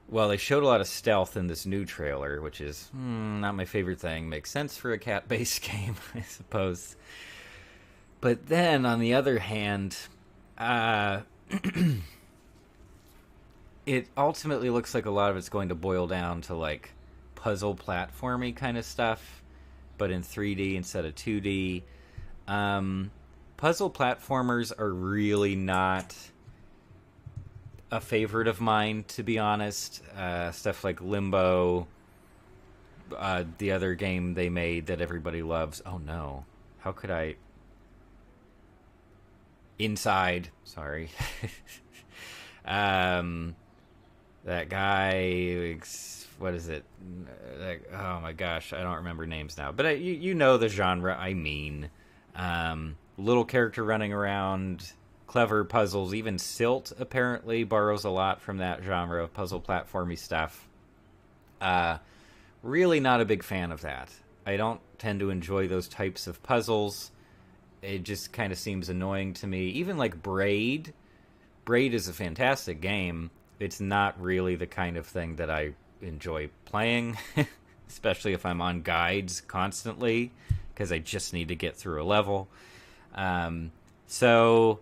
Well, they showed a lot of stealth in this new trailer, which is not my favorite thing. Makes sense for a cat-based game, I suppose. But then, on the other hand, it ultimately looks like a lot of it's going to boil down to, like, puzzle platformy kind of stuff, but in 3D instead of 2D. Puzzle platformers are really not a favorite of mine, to be honest. Stuff like Limbo, the other game they made that everybody loves. Oh no, how could I? Inside, sorry. That guy, what is it? Oh my gosh, I don't remember names now. But you know the genre I mean. Little character running around, clever puzzles. Even Silt apparently borrows a lot from that genre of puzzle platformy stuff. Really not a big fan of that. I don't tend to enjoy those types of puzzles. It just kind of seems annoying to me. Even like Braid. Braid is a fantastic game. It's not really the kind of thing that I enjoy playing, especially if I'm on guides constantly, because I just need to get through a level. So,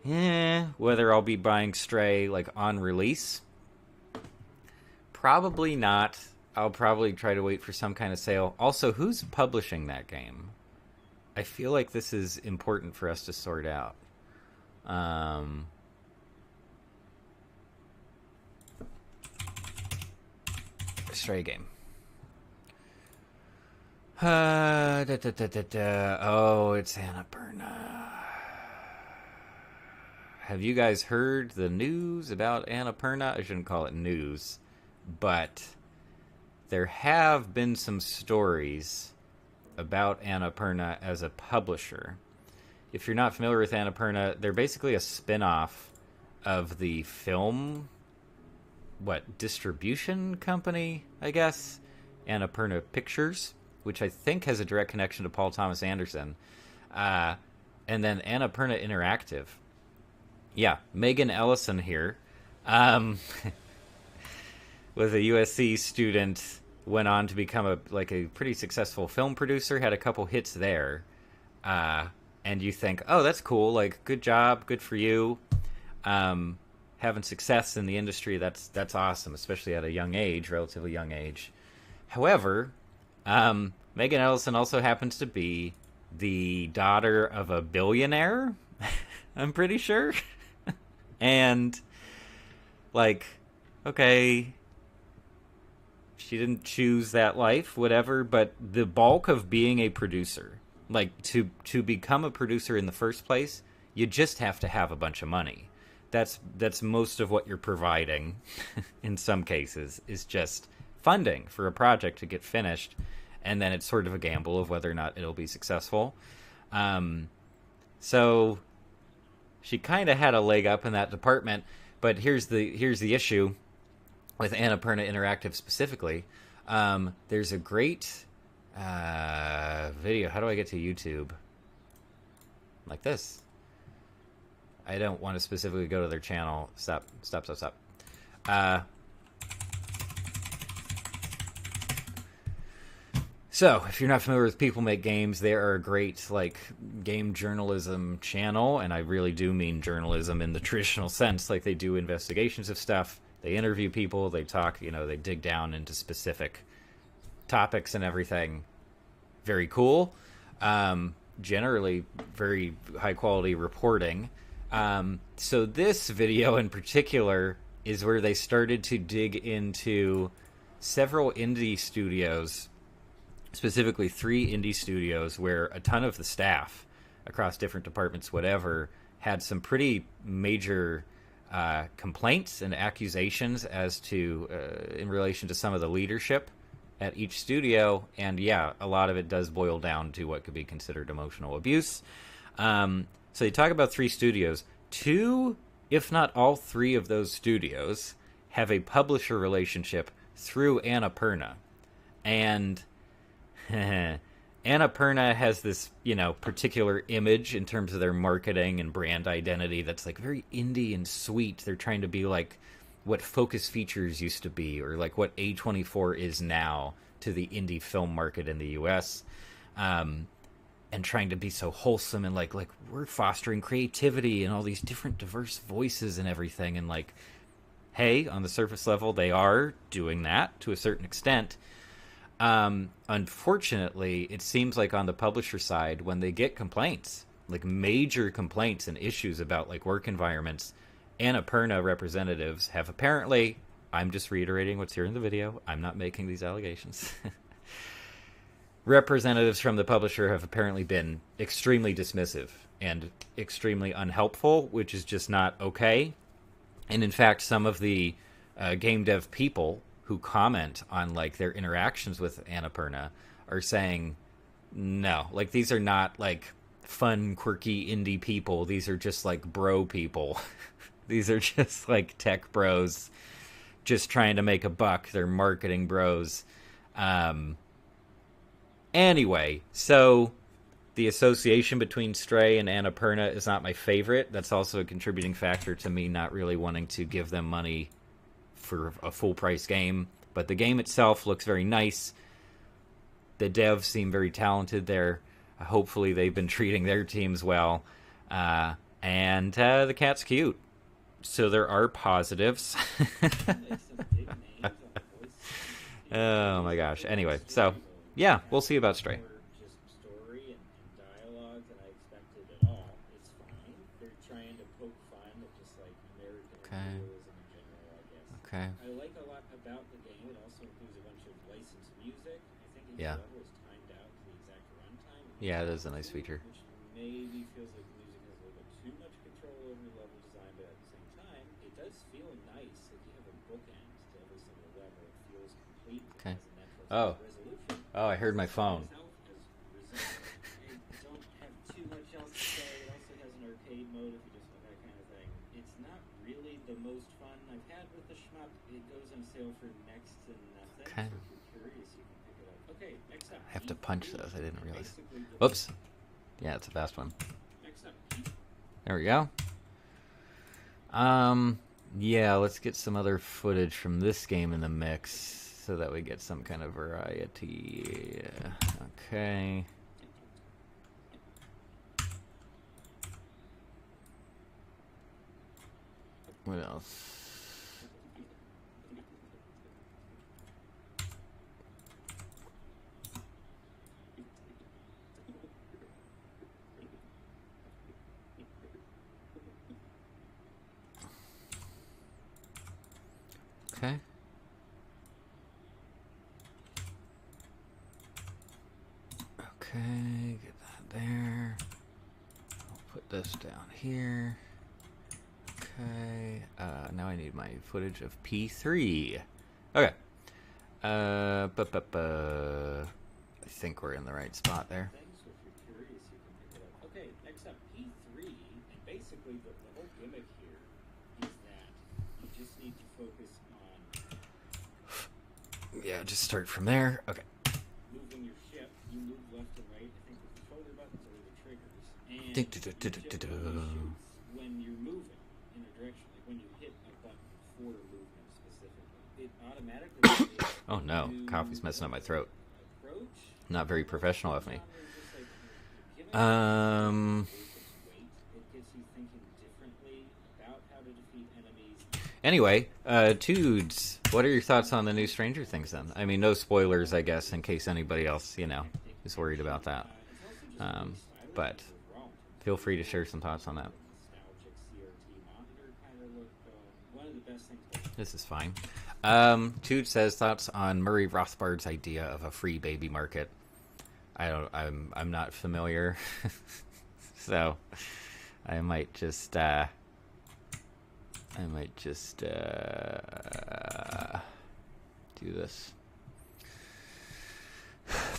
whether I'll be buying Stray like on release, probably not. I'll probably try to wait for some kind of sale. Also, who's publishing that game? I feel like this is important for us to sort out. Stray game. Oh, it's Annapurna. Have you guys heard the news about Annapurna? I shouldn't call it news, but there have been some stories about Annapurna as a publisher. if you're not familiar with Annapurna, they're basically a spin-off of the film, distribution company, I guess, Annapurna Pictures, which I think has a direct connection to Paul Thomas Anderson. And then Annapurna Interactive. Yeah, Megan Ellison here. Was a USC student, went on to become a pretty successful film producer, had a couple hits there. And you think, oh, that's cool, like, good job, good for you. Having success in the industry, that's awesome, especially at a young age, relatively young age. However, Megan Ellison also happens to be the daughter of a billionaire, I'm pretty sure. And, like, okay, she didn't choose that life, whatever, but the bulk of being a producer, like, to become a producer in the first place, you just have to have a bunch of money. That's most of what you're providing, in some cases, is just funding for a project to get finished, and then it's sort of a gamble of whether or not it'll be successful. So she kind of had a leg up in that department, but here's the issue with Annapurna Interactive specifically. There's a great video. How do I get to YouTube? Like this. I don't want to specifically go to their channel. Stop. So, if you're not familiar with People Make Games, they are a great, like, game journalism channel, and I really do mean journalism in the traditional sense. Like, they do investigations of stuff, they interview people, they talk, they dig down into specific topics and everything. Very cool. Generally, very high-quality reporting. So this video in particular is where they started to dig into several indie studios, specifically 3 indie studios, where a ton of the staff across different departments, whatever, had some pretty major complaints and accusations as to in relation to some of the leadership at each studio. And yeah, a lot of it does boil down to what could be considered emotional abuse. So you talk about 3 studios. 2, if not all 3 of those studios, have a publisher relationship through Annapurna. And Annapurna has this, particular image in terms of their marketing and brand identity that's, like, very indie and sweet. They're trying to be like what Focus Features used to be, or like what A24 is now to the indie film market in the US. And trying to be so wholesome and like we're fostering creativity and all these different diverse voices and everything. And like, hey, on the surface level, they are doing that to a certain extent. Unfortunately, it seems like on the publisher side, when they get complaints, like major complaints and issues about like work environments, Annapurna representatives have apparently, I'm just reiterating what's here in the video, I'm not making these allegations. Representatives from the publisher have apparently been extremely dismissive and extremely unhelpful, which is just not okay. And in fact, some of the game dev people who comment on like their interactions with Annapurna are saying, no, like these are not like fun, quirky indie people. These are just like bro people. These are just like tech bros just trying to make a buck. They're marketing bros. Anyway, so the association between Stray and Annapurna is not my favorite. That's also a contributing factor to me not really wanting to give them money for a full-price game. But the game itself looks very nice. The devs seem very talented there. Hopefully they've been treating their teams well. And the cat's cute. So there are positives. Oh my gosh. Anyway, so yeah, we'll see about Stray. Just story and dialogue than I expected at all. It's fine. They're trying to poke fun at just like American imperialism in general, I guess. Okay. I like a lot about the game. It also includes a bunch of licensed music. I think each Yeah. level is timed out to the exact runtime. Yeah, it is a nice feature. Which maybe feels like the music has a little bit too much control over the level design, but at the same time, it does feel nice. If you have a bookend to every single level, it feels complete. Okay. It has a natural resolution. Oh, I heard my phone. I don't have too much else to say mode if you just want that kind of thing. It's not really the most fun I've had with the shmup. It goes on sale for next to nothing. Okay. So if you're curious, you can pick it up. Okay, next up. I have to punch those. I didn't realize. Basically the- Whoops. Yeah, it's a fast one. Next up. There we go. Yeah, let's get some other footage from this game in the mix so that we get some kind of variety. Okay. What else? Okay. Okay, get that there. I'll put this down here. Okay, now I need my footage of P3. Okay. I think we're in the right spot there. Things, so if you're curious, you can pick it up. Okay, next up, P3. And basically, the whole gimmick here is that you just need to focus on Yeah, just start from there. Okay. moving your ship. You move left and right, I think, with the shoulder buttons or the triggers. And your ship only shoots when you're moving in a direction, like when you hit a button for movement specifically. It automatically Oh no, coffee's messing up my throat. approach. Not very professional of me. It gets you thinking differently about how to defeat enemies. Anyway, Tudes, what are your thoughts on the new Stranger Things then? I mean, no spoilers, I guess, in case anybody else, is worried about that. But feel free to share some thoughts on that. Nostalgic CRT monitor kind of look. One of the best things. This is fine. Tude says thoughts on Murray Rothbard's idea of a free baby market. I'm not familiar, so I might just do this.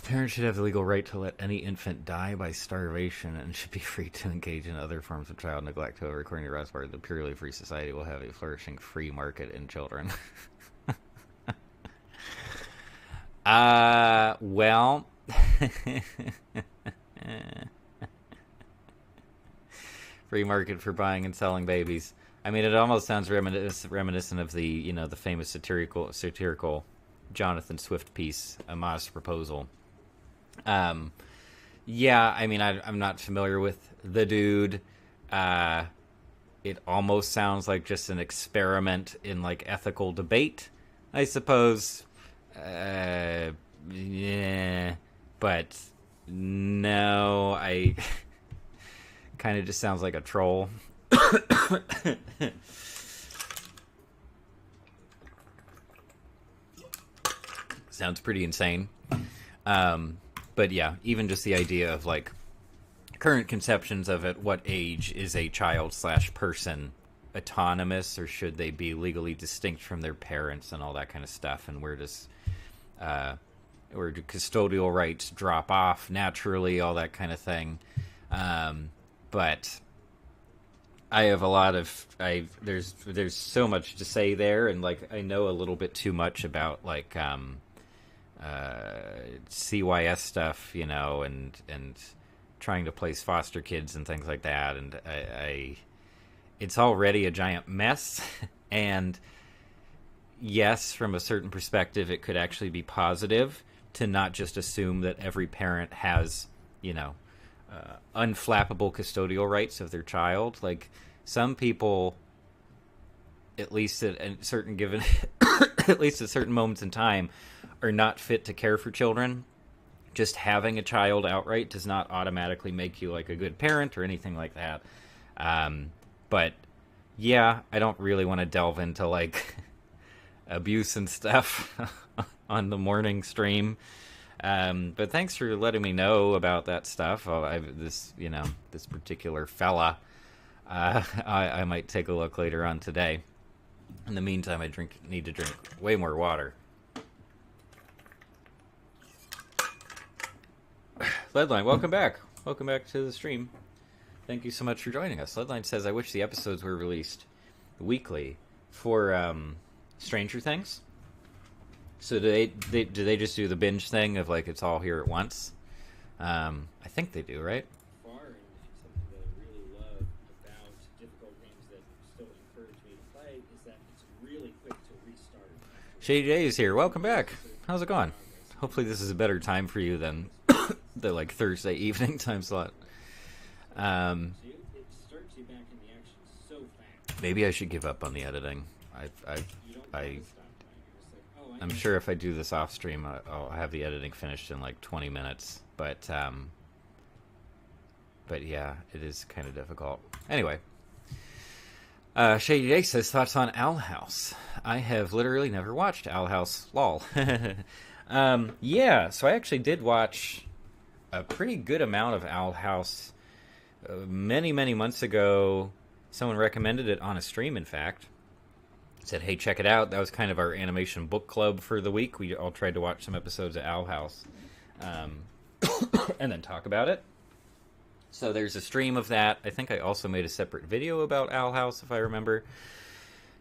Parents should have the legal right to let any infant die by starvation and should be free to engage in other forms of child neglect. However, according to Rothbard, the purely free society will have a flourishing free market in children. Well, free market for buying and selling babies. I mean, it almost sounds reminiscent of the, the famous satirical Jonathan Swift piece, A Modest Proposal. Yeah, I mean, I'm not familiar with the dude. It almost sounds like just an experiment in, like, ethical debate, I suppose. Yeah, but no, I kind of just sounds like a troll. Sounds pretty insane. But yeah, even just the idea of, like, current conceptions of at what age is a child/person autonomous, or should they be legally distinct from their parents and all that kind of stuff, and where do custodial rights drop off naturally, all that kind of thing. But I have a lot of there's so much to say there, and, like, I know a little bit too much about, like, CYS stuff, and trying to place foster kids and things like that, and it's already a giant mess. And yes, from a certain perspective, it could actually be positive to not just assume that every parent has, unflappable custodial rights of their child. Like, some people, at least at certain given, at least at certain moments in time, are not fit to care for children. Just having a child outright does not automatically make you, like, a good parent or anything like that. But yeah, I don't really want to delve into, like, abuse and stuff on the morning stream. But thanks for letting me know about that stuff. This particular fella, I might take a look later on today. In the meantime, I need to drink way more water. Leadline, welcome back. Welcome back to the stream. Thank you so much for joining us. Leadline says, I wish the episodes were released weekly for Stranger Things. So do they just do the binge thing of like it's all here at once? I think they do, right? Far and something that I really love about difficult games that still encourage me to play is that it's really quick to restart. Shady Day is here. Welcome back. How's it going? Hopefully this is a better time for you than the like Thursday evening time slot. It starts you back in the action so fast. Maybe I should give up on the editing. I'm sure if I do this off stream, I'll have the editing finished in like 20 minutes. But yeah, it is kind of difficult. Anyway, Shady Day says thoughts on Owl House. I have literally never watched Owl House. Lol. Yeah, so I actually did watch a pretty good amount of Owl House many months ago. Someone recommended it on a stream, in fact. Said, hey, check it out. That was kind of our animation book club for the week. We all tried to watch some episodes of Owl House and then talk about it. So there's a stream of that. I think I also made a separate video about Owl House, if I remember.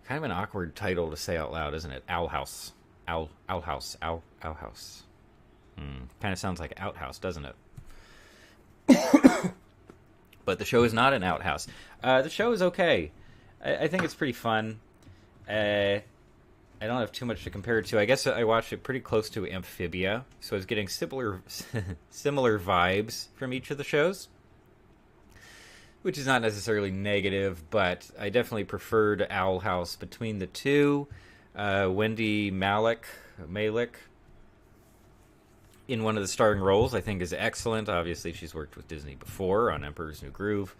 Kind of an awkward title to say out loud, isn't it? Owl House. Owl House. Owl House. Kind of sounds like outhouse, doesn't it? But the show is not an outhouse. The show is okay. I think it's pretty fun. I don't have too much to compare it to. I guess I watched it pretty close to Amphibia, so I was getting similar vibes from each of the shows, which is not necessarily negative, but I definitely preferred Owl House between the two. Wendy Malick in one of the starring roles, I think, is excellent. Obviously, she's worked with Disney before on Emperor's New Groove,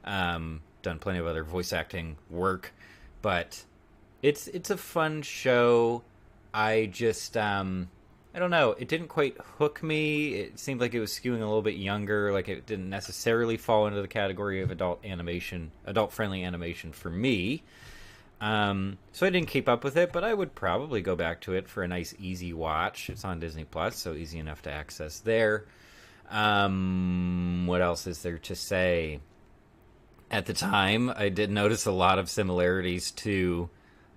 done plenty of other voice acting work, but it's a fun show. I just I don't know. It didn't quite hook me. It seemed like it was skewing a little bit younger. Like it didn't necessarily fall into the category of adult-friendly animation for me. So I didn't keep up with it, but I would probably go back to it for a nice, easy watch. It's on Disney Plus, so easy enough to access there. What else is there to say? At the time, I did notice a lot of similarities to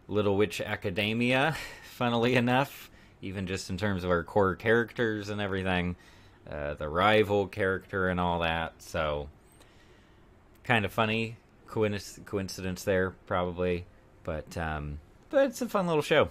Little Witch Academia, funnily enough, even just in terms of our core characters and everything, the rival character and all that. So, kind of funny coincidence there, probably. But it's a fun little show.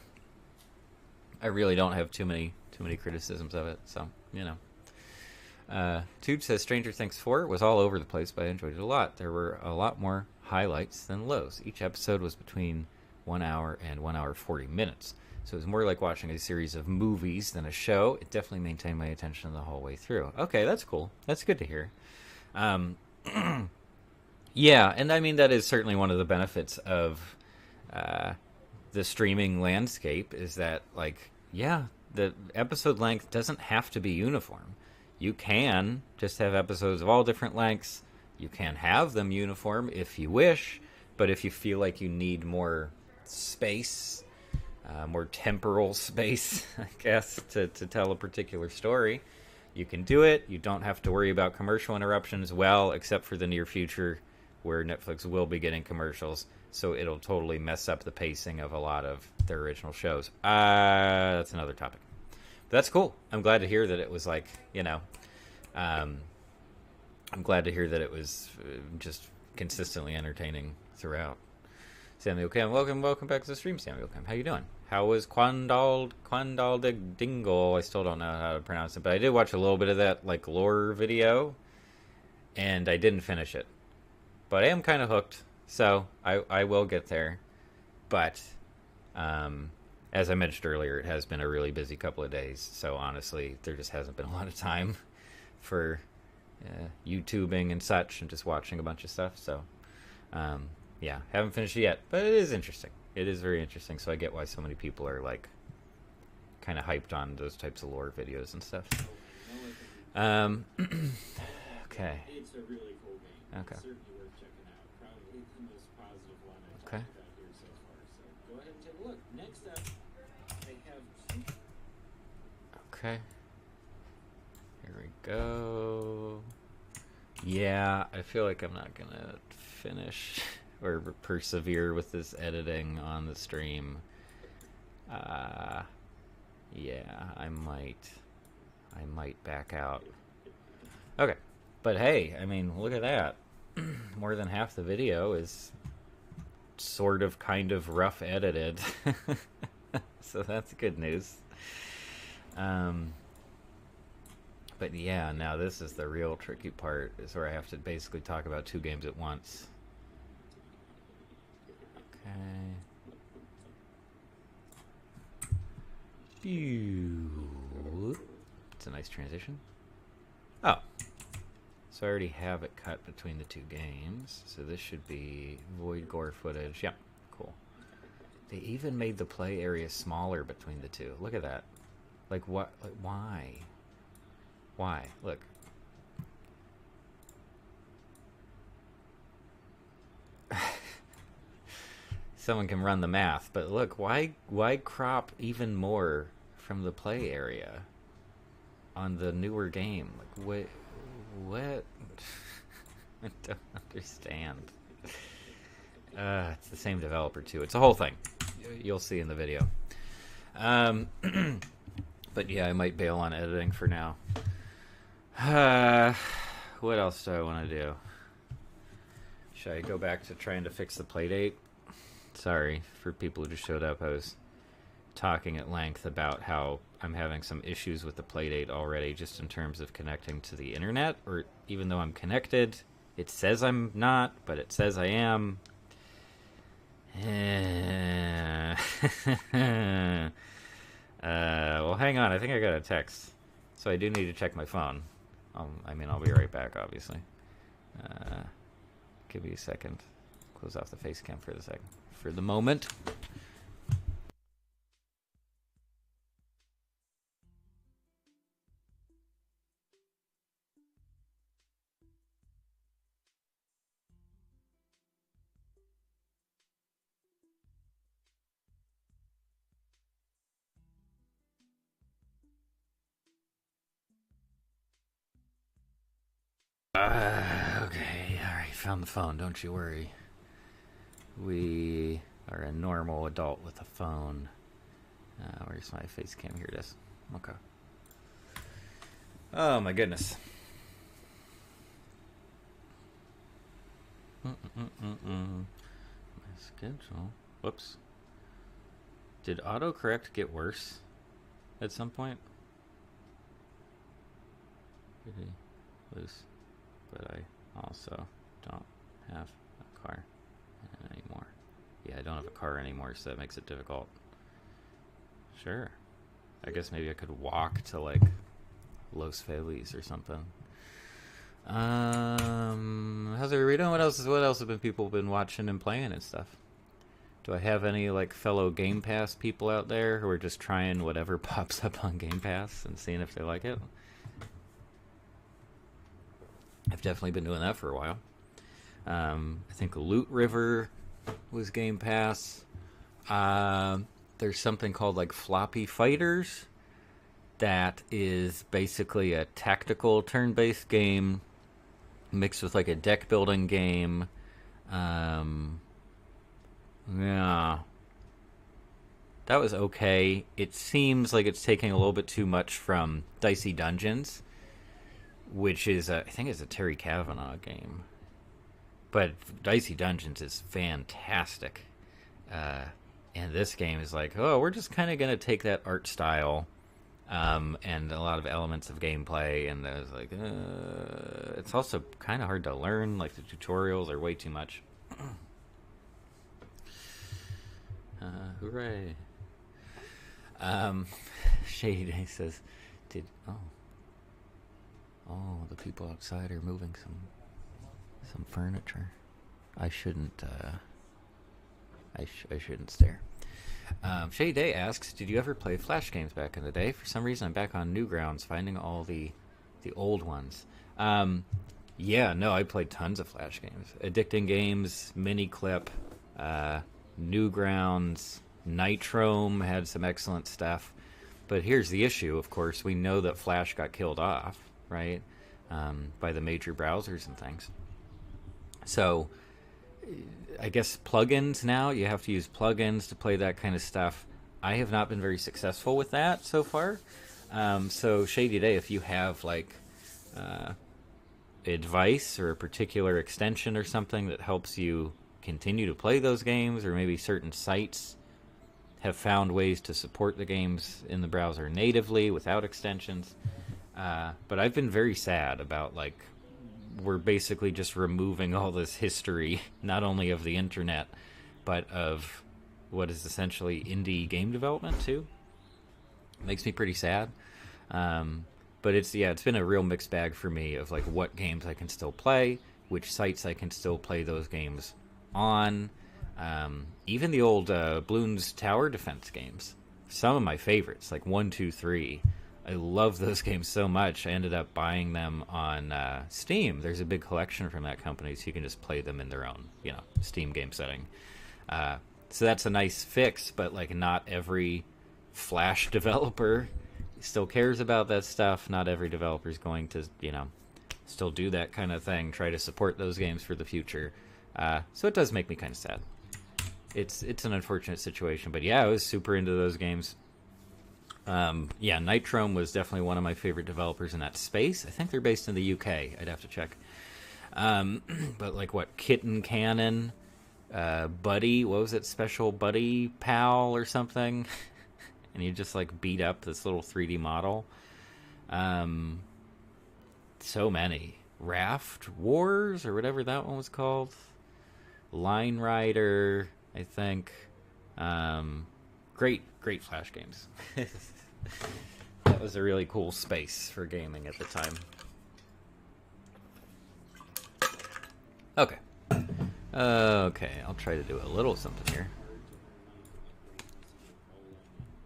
I really don't have too many criticisms of it, so you know. Tube says Stranger Things 4 was all over the place, but I enjoyed it a lot. There were a lot more highlights than lows. Each episode was between 1 hour and 1 hour 40 minutes. So it was more like watching a series of movies than a show. It definitely maintained my attention the whole way through. Okay, that's cool. That's good to hear. Yeah, and I mean, that is certainly one of the benefits of the streaming landscape is that, like, yeah, the episode length doesn't have to be uniform. You can just have episodes of all different lengths. You can have them uniform if you wish, but if you feel like you need more space, more temporal space, I guess, to tell a particular story, you can do it. You don't have to worry about commercial interruptions, well, except for the near future where Netflix will be getting commercials, so it'll totally mess up the pacing of a lot of their original shows. That's another topic. But that's cool. I'm glad to hear that it was like, you know, I'm glad to hear that it was just consistently entertaining throughout. Samuel Cam, welcome back to the stream, Samuel Cam. How you doing? How was Quandal Dingle? I still don't know how to pronounce it, but I did watch a little bit of that like lore video, and I didn't finish it. But I am kind of hooked, so I will get there. But as I mentioned earlier, it has been a really busy couple of days, so honestly, there just hasn't been a lot of time for YouTubing and such, and just watching a bunch of stuff. So, yeah, haven't finished it yet, but it is interesting. It is very interesting, so I get why so many people are, like, kind of hyped on those types of lore videos and stuff. Okay. It's a really cool game. Okay. It's certainly worth checking out. Probably the most positive one I've Okay. talked about here so far. So go ahead and take a look. Next up, they have... Okay. Here we go. Yeah, I feel like I'm not gonna finish or persevere with this editing on the stream. Yeah, I might back out. Okay, but hey, I mean, look at that. More than half the video is sort of kind of rough edited. So that's good news. But yeah, now this is the real tricky part, is where I have to basically talk about 2 games at once. Okay. It's a nice transition. Oh. So I already have it cut between the 2 games. So this should be void gore footage. Yeah, cool. They even made the play area smaller between the 2. Look at that. Like, what? Like, why? Why? Look. Someone can run the math, but look, why crop even more from the play area on the newer game? Like, what? I don't understand. It's the same developer too. It's a whole thing. You'll see in the video. But yeah, I might bail on editing for now. What else do I want to do? Should I go back to trying to fix the playdate? Sorry for people who just showed up. I was talking at length about how I'm having some issues with the playdate already, just in terms of connecting to the internet. Or even though I'm connected, it says I'm not, but it says I am. Well, hang on. I think I got a text. So I do need to check my phone. I mean, I'll be right back, obviously. Give me a second. Close off the face cam for the moment. Okay, alright, found the phone, don't you worry. We are a normal adult with a phone. Where's my face cam? Here it is. Okay. Oh my goodness. My schedule. Whoops. Did autocorrect get worse at some point? Pretty loose. But I also don't have a car anymore. Yeah, I don't have a car anymore, so that makes it difficult. Sure. I guess maybe I could walk to, like, Los Feliz or something. How's everybody doing? What else have people been watching and playing and stuff? Do I have any, like, fellow Game Pass people out there who are just trying whatever pops up on Game Pass and seeing if they like it? I've definitely been doing that for a while. I think Loot River was Game Pass. There's something called like Floppy Fighters that is basically a tactical turn-based game mixed with like a deck building game. Yeah. That was okay. It seems like it's taking a little bit too much from Dicey Dungeons, which is, I think it's a Terry Kavanagh game. But Dicey Dungeons is fantastic. And this game is like, oh, we're just kind of going to take that art style and a lot of elements of gameplay. And I was like, it's also kind of hard to learn. Like, the tutorials are way too much. Hooray. Shady Day says, Oh, the people outside are moving some furniture. I shouldn't. I shouldn't stare. Shady Day asks, "Did you ever play Flash games back in the day? For some reason, I'm back on Newgrounds, finding all the old ones." Yeah, no, I played tons of Flash games. Addicting Games, Miniclip, Newgrounds, Nitrome had some excellent stuff. But here's the issue, of course. We know that Flash got killed off, right? By the major browsers and things. So I guess plugins now, you have to use plugins to play that kind of stuff. I have not been very successful with that so far. So Shady Day, if you have like advice or a particular extension or something that helps you continue to play those games, or maybe certain sites have found ways to support the games in the browser natively without extensions. But I've been very sad about, like, we're basically just removing all this history, not only of the internet, but of what is essentially indie game development too. It makes me pretty sad. But it's been a real mixed bag for me of like what games I can still play, which sites I can still play those games on. Even the old Bloons Tower Defense games, some of my favorites, like 1, 2, 3. I love those games so much. I ended up buying them on Steam. There's a big collection from that company, so you can just play them in their own, Steam game setting. So that's a nice fix, but like not every Flash developer still cares about that stuff. Not every developer is going to, still do that kind of thing, try to support those games for the future. So it does make me kind of sad. It's an unfortunate situation, but yeah, I was super into those games. Nitrome was definitely one of my favorite developers in that space. I think they're based in the UK. I'd have to check. But like Kitten Cannon, Buddy, what was it? Special Buddy Pal or something? And you just like beat up this little 3D model. So many. Raft Wars or whatever that one was called. Line Rider, I think. Great Flash games. That was a really cool space for gaming at the time. Okay. Okay, I'll try to do a little something here.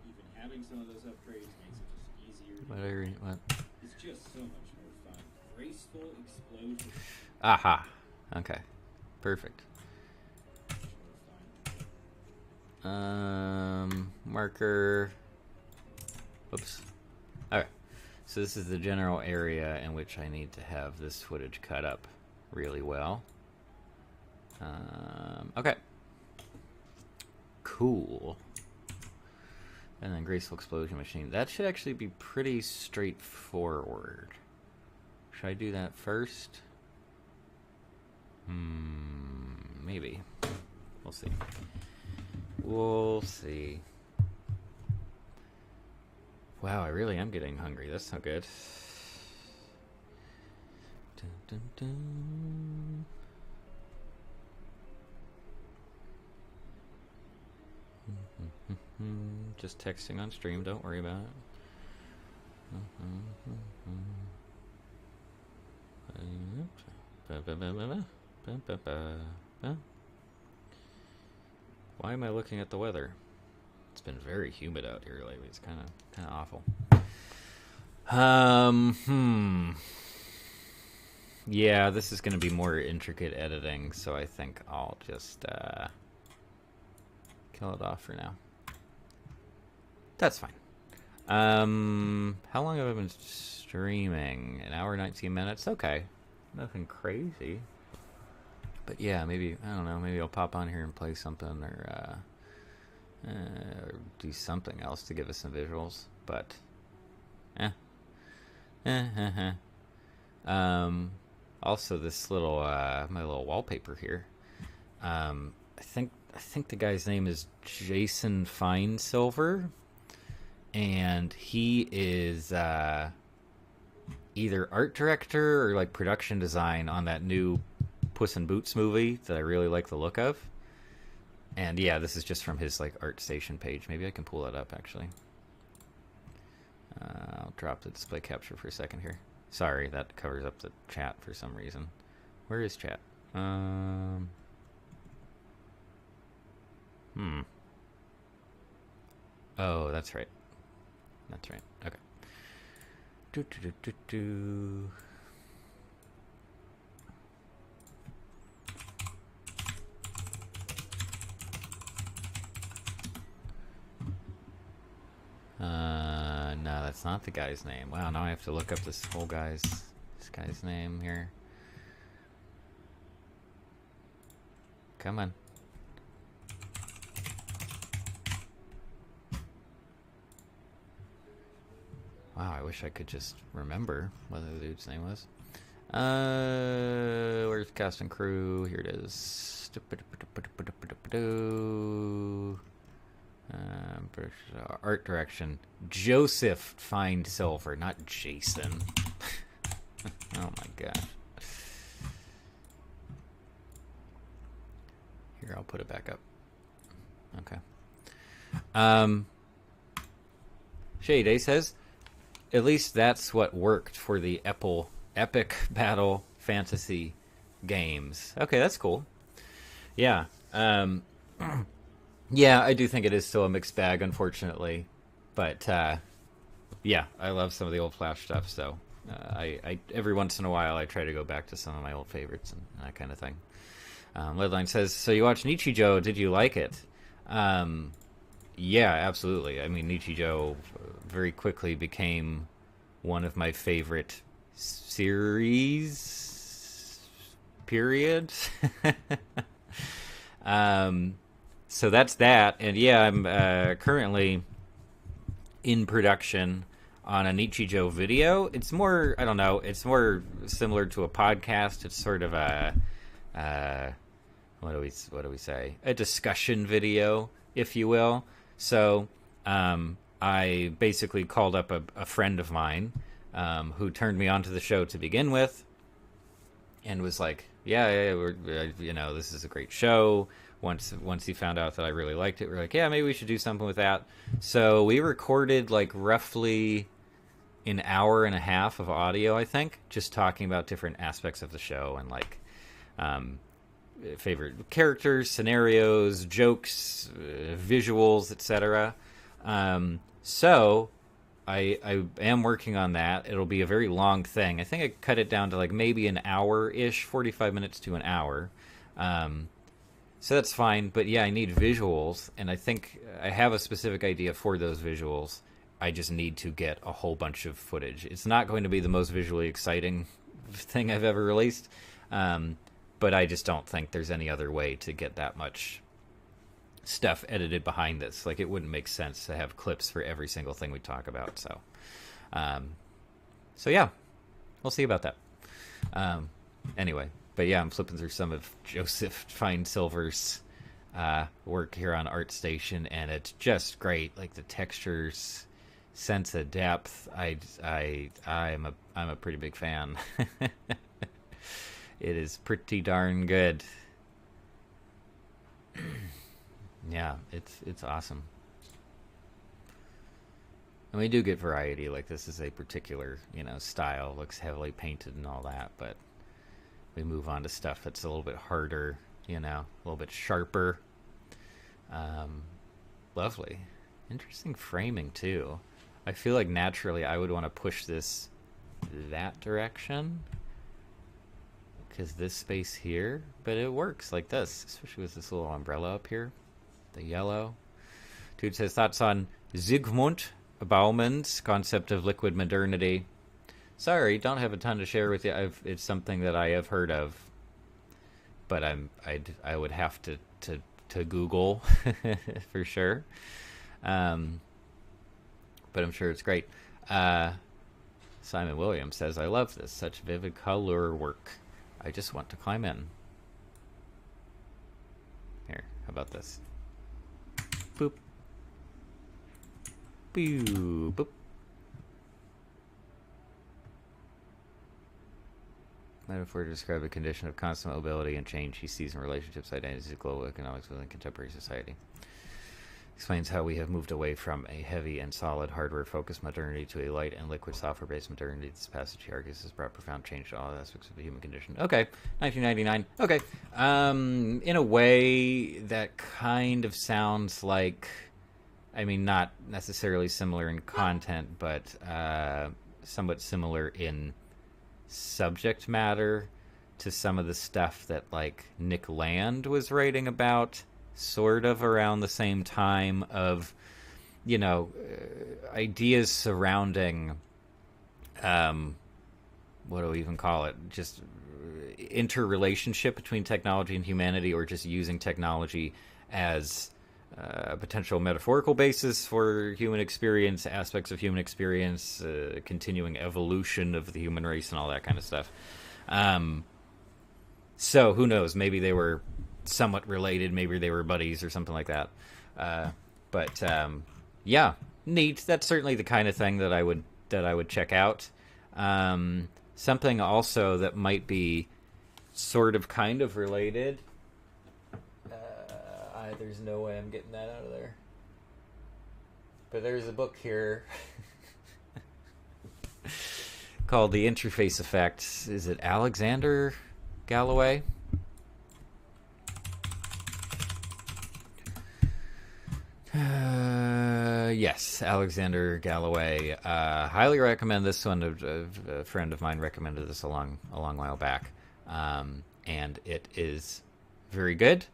Even having some of those upgrades makes it just easier. What? It's just so much more fun. Graceful explosion. Aha. Okay. Perfect. Marker. Oops. Alright. So this is the general area in which I need to have this footage cut up really well. Okay. Cool. And then Graceful Explosion Machine. That should actually be pretty straightforward. Should I do that first? Maybe. We'll see. We'll see. Wow, I really am getting hungry. That's not good. Dun, dun, dun. Just texting on stream, don't worry about it. Why am I looking at the weather? It's been very humid out here lately. It's kind of awful. Yeah, this is going to be more intricate editing, so I think I'll just kill it off for now. That's fine. How long have I been streaming? An hour, 19 minutes? Okay. Nothing crazy. But yeah, maybe, I don't know, maybe I'll pop on here and play something or do something else to give us some visuals. But, also this little, my little wallpaper here. I think the guy's name is Jason Finesilver. And he is either art director or like production design on that new Puss in Boots movie that I really like the look of. And yeah, this is just from his like ArtStation page. Maybe I can pull that up actually. I'll drop the display capture for a second here. Sorry, that covers up the chat for some reason. Where is chat? Oh, that's right. That's right. Okay. No, that's not the guy's name. Wow, now I have to look up this guy's name here. Come on. Wow, I wish I could just remember what the dude's name was. Where's cast and crew? Here it is. Art direction. Joseph Feinsilver, not Jason. Oh my gosh. Here, I'll put it back up. Okay. Shade says, at least that's what worked for the Epic Battle Fantasy games. Okay, that's cool. Yeah. Yeah, I do think it is still a mixed bag, unfortunately. But, yeah, I love some of the old Flash stuff, so I every once in a while I try to go back to some of my old favorites and that kind of thing. Leadline says, so you watched Nichijou, did you like it? Yeah, absolutely. I mean, Nichijou very quickly became one of my favorite series, period. So that's that. And yeah, I'm currently in production on a Nichijou video. It's more, I don't know, it's more similar to a podcast. It's sort of a, what do we say? A discussion video, if you will. So, I basically called up a friend of mine, who turned me onto the show to begin with, and was like, yeah, this is a great show. Once he found out that I really liked it, we're like, yeah, maybe we should do something with that. So we recorded like roughly an hour and a half of audio, I think, just talking about different aspects of the show and like, favorite characters, scenarios, jokes, visuals, etc. So I am working on that. It'll be a very long thing. I think I cut it down to like maybe an hour-ish, 45 minutes to an hour. So that's fine. But yeah, I need visuals, and I think I have a specific idea for those visuals. I just need to get a whole bunch of footage. It's not going to be the most visually exciting thing I've ever released. But I just don't think there's any other way to get that much stuff edited behind this. Like, it wouldn't make sense to have clips for every single thing we talk about. So yeah, we'll see about that. Anyway, but yeah, I'm flipping through some of Joseph Feinsilver's work here on ArtStation, and it's just great. Like the textures, sense of depth. I'm a pretty big fan. It is pretty darn good. Yeah, it's awesome. And we do get variety. Like, this is a particular, style. Looks heavily painted and all that, but we move on to stuff that's a little bit harder, a little bit sharper. Lovely. Interesting framing, too. I feel like naturally I would want to push this that direction, because this space here, but it works like this, especially with this little umbrella up here, the yellow. Dude says, thoughts on Zygmunt Bauman's concept of liquid modernity. Sorry, don't have a ton to share with you. It's something that I have heard of, but I would have to Google for sure. But I'm sure it's great. Simon Williams says, I love this, such vivid color work. I just want to climb in. Here, how about this? Boop. Boo, boop. Metaphor to describe a condition of constant mobility and change he sees in relationships, identities, global economics within contemporary society. Explains how we have moved away from a heavy and solid hardware-focused modernity to a light and liquid software-based modernity. This passage, he argues, has brought profound change to all aspects of the human condition. Okay, 1999. Okay. In a way, that kind of sounds like, I mean, not necessarily similar in content, but somewhat similar in subject matter to some of the stuff that, like, Nick Land was writing about, sort of around the same time, of, ideas surrounding, what do we even call it? Just interrelationship between technology and humanity, or just using technology as a potential metaphorical basis for human experience, aspects of human experience, continuing evolution of the human race, and all that kind of stuff. So who knows? Maybe they were somewhat related. Maybe they were buddies or something like that. But yeah, neat. That's certainly the kind of thing that I would check out. Something also that might be sort of kind of related. There's no way I'm getting that out of there. But there's a book here called The Interface Effect. Is it Alexander Galloway? Yes, Alexander Galloway. Highly recommend this one. A friend of mine recommended this a long while back, and it is very good.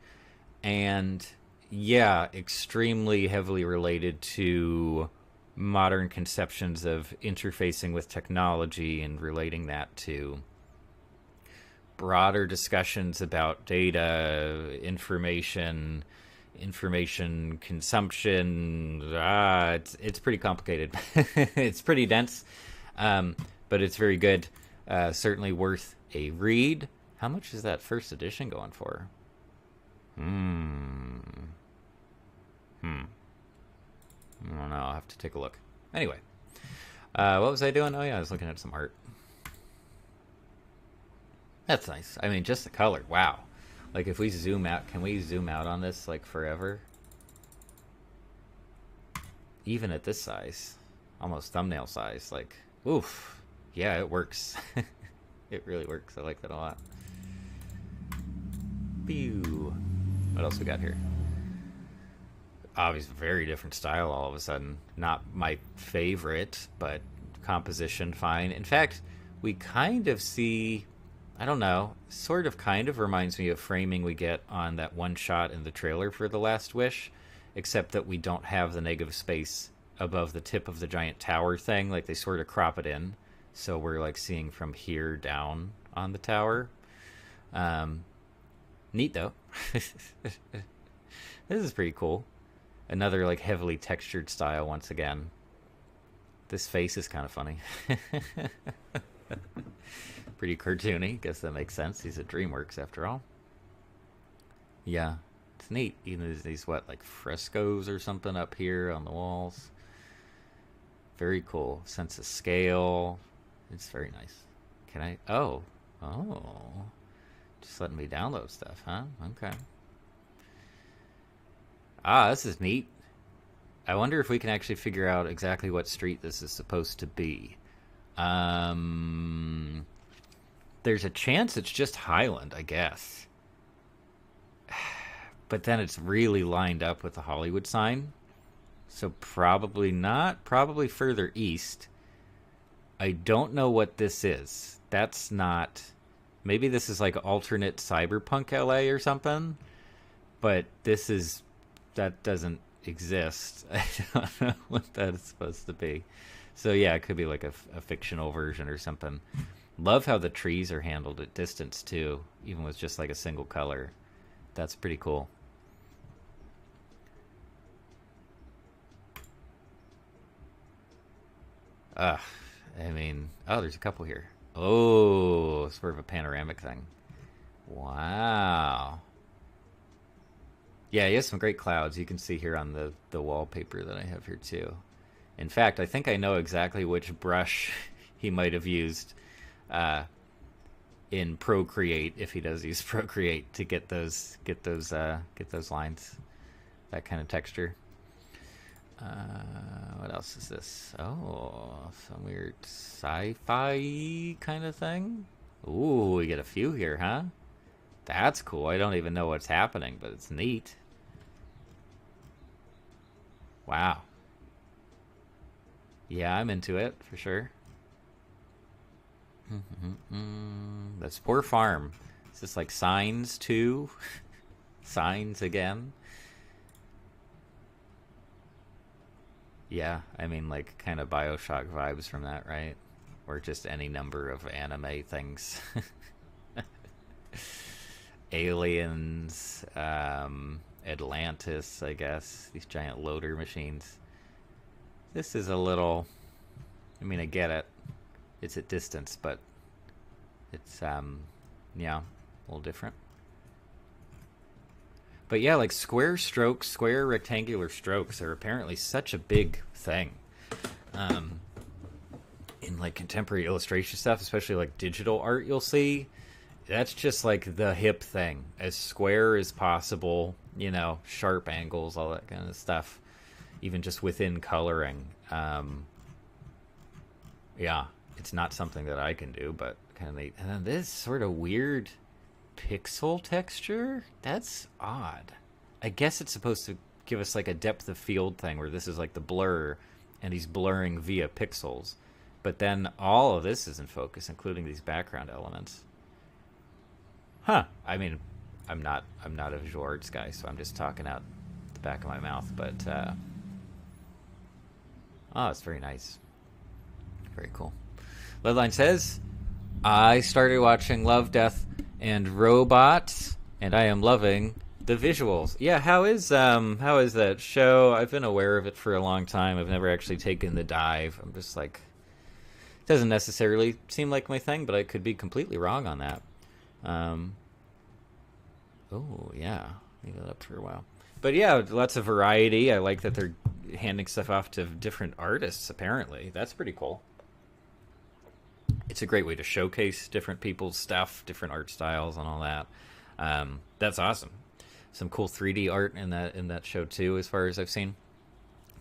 And yeah, extremely heavily related to modern conceptions of interfacing with technology and relating that to broader discussions about data, information consumption. It's pretty complicated. It's pretty dense, but it's very good. Certainly worth a read. How much is that first edition going for? I don't know. I'll have to take a look. Anyway, what was I doing? Oh yeah, I was looking at some art. That's nice. I mean, just the color. Wow. Like, if we zoom out, can we zoom out on this, like, forever? Even at this size. Almost thumbnail size. Like, oof. Yeah, it works. It really works. I like that a lot. Pew. What else we got here? Obviously, very different style all of a sudden. Not my favorite, but composition fine. In fact, we kind of see... I don't know, sort of kind of reminds me of framing we get on that one shot in the trailer for The Last Wish, except that we don't have the negative space above the tip of the giant tower thing. Like, they sort of crop it in, so we're like seeing from here down on the tower. Neat though. This is pretty cool. Another like heavily textured style once again. This face is kind of funny. Pretty cartoony. Guess that makes sense. He's at DreamWorks after all. Yeah, it's neat. Even these what, like frescoes or something up here on the walls. Very cool. Sense of scale. It's very nice. Can I? Oh. Just letting me download stuff, huh? Okay. This is neat. I wonder if we can actually figure out exactly what street this is supposed to be. There's a chance it's just Highland, I guess. But then it's really lined up with the Hollywood sign. So probably not. Probably further east. I don't know what this is. That's not... Maybe this is like alternate cyberpunk LA or something. But this is... That doesn't exist. I don't know what that is supposed to be. So yeah, it could be like a fictional version or something. Love how the trees are handled at distance too, even with just like a single color. That's pretty cool. I mean, there's a couple here. Oh, sort of a panoramic thing. Wow. Yeah, he has some great clouds. You can see here on the wallpaper that I have here too. In fact, I think I know exactly which brush he might have used in Procreate, if he does use Procreate, to get those lines, that kind of texture. What else is this? Oh, some weird sci-fi kind of thing. Ooh, we get a few here, huh? That's cool. I don't even know what's happening, but it's neat. Wow. Yeah, I'm into it, for sure. The Spore Farm. Is this like Signs too? Signs again? Yeah, I mean, like, kind of BioShock vibes from that, right? Or just any number of anime things. Aliens, Atlantis, I guess. These giant loader machines. This is a little... I mean, I get it. It's at distance, but it's, yeah, a little different. But yeah, like square strokes, square rectangular strokes are apparently such a big thing. In like contemporary illustration stuff, especially like digital art, you'll see that's just like the hip thing. As square as possible, you know, sharp angles, all that kind of stuff. Even just within coloring. Yeah, it's not something that I can do, but kind of neat. And then this sort of weird pixel texture, that's odd. I guess it's supposed to give us like a depth of field thing where this is like the blur and he's blurring via pixels, but then all of this is in focus, including these background elements. I mean, I'm not a visual arts guy, so I'm just talking out the back of my mouth, but oh, it's very nice. Very cool. Leadline says, I started watching Love, Death, and Robots, and I am loving the visuals. Yeah, how is that show? I've been aware of it for a long time. I've never actually taken the dive. I'm just like, it doesn't necessarily seem like my thing, but I could be completely wrong on that. Oh, yeah. Leave it up for a while. But yeah, lots of variety. I like that they're handing stuff off to different artists, apparently. That's pretty cool. It's a great way to showcase different people's stuff, different art styles, and all that. That's awesome. Some cool 3D art in that show too, as far as I've seen.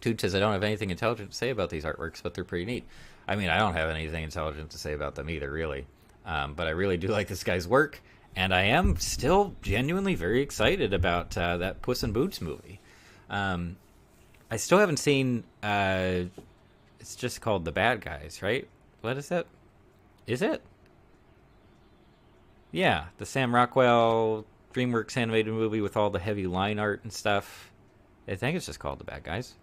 Dude says I don't have anything intelligent to say about these artworks, but they're pretty neat. I mean, I don't have anything intelligent to say about them either, really. But I really do like this guy's work, and I am still genuinely very excited about that Puss in Boots movie. I still haven't seen. It's just called The Bad Guys, right? What is it? Is it? Yeah, the Sam Rockwell DreamWorks animated movie with all the heavy line art and stuff. I think it's just called The Bad Guys.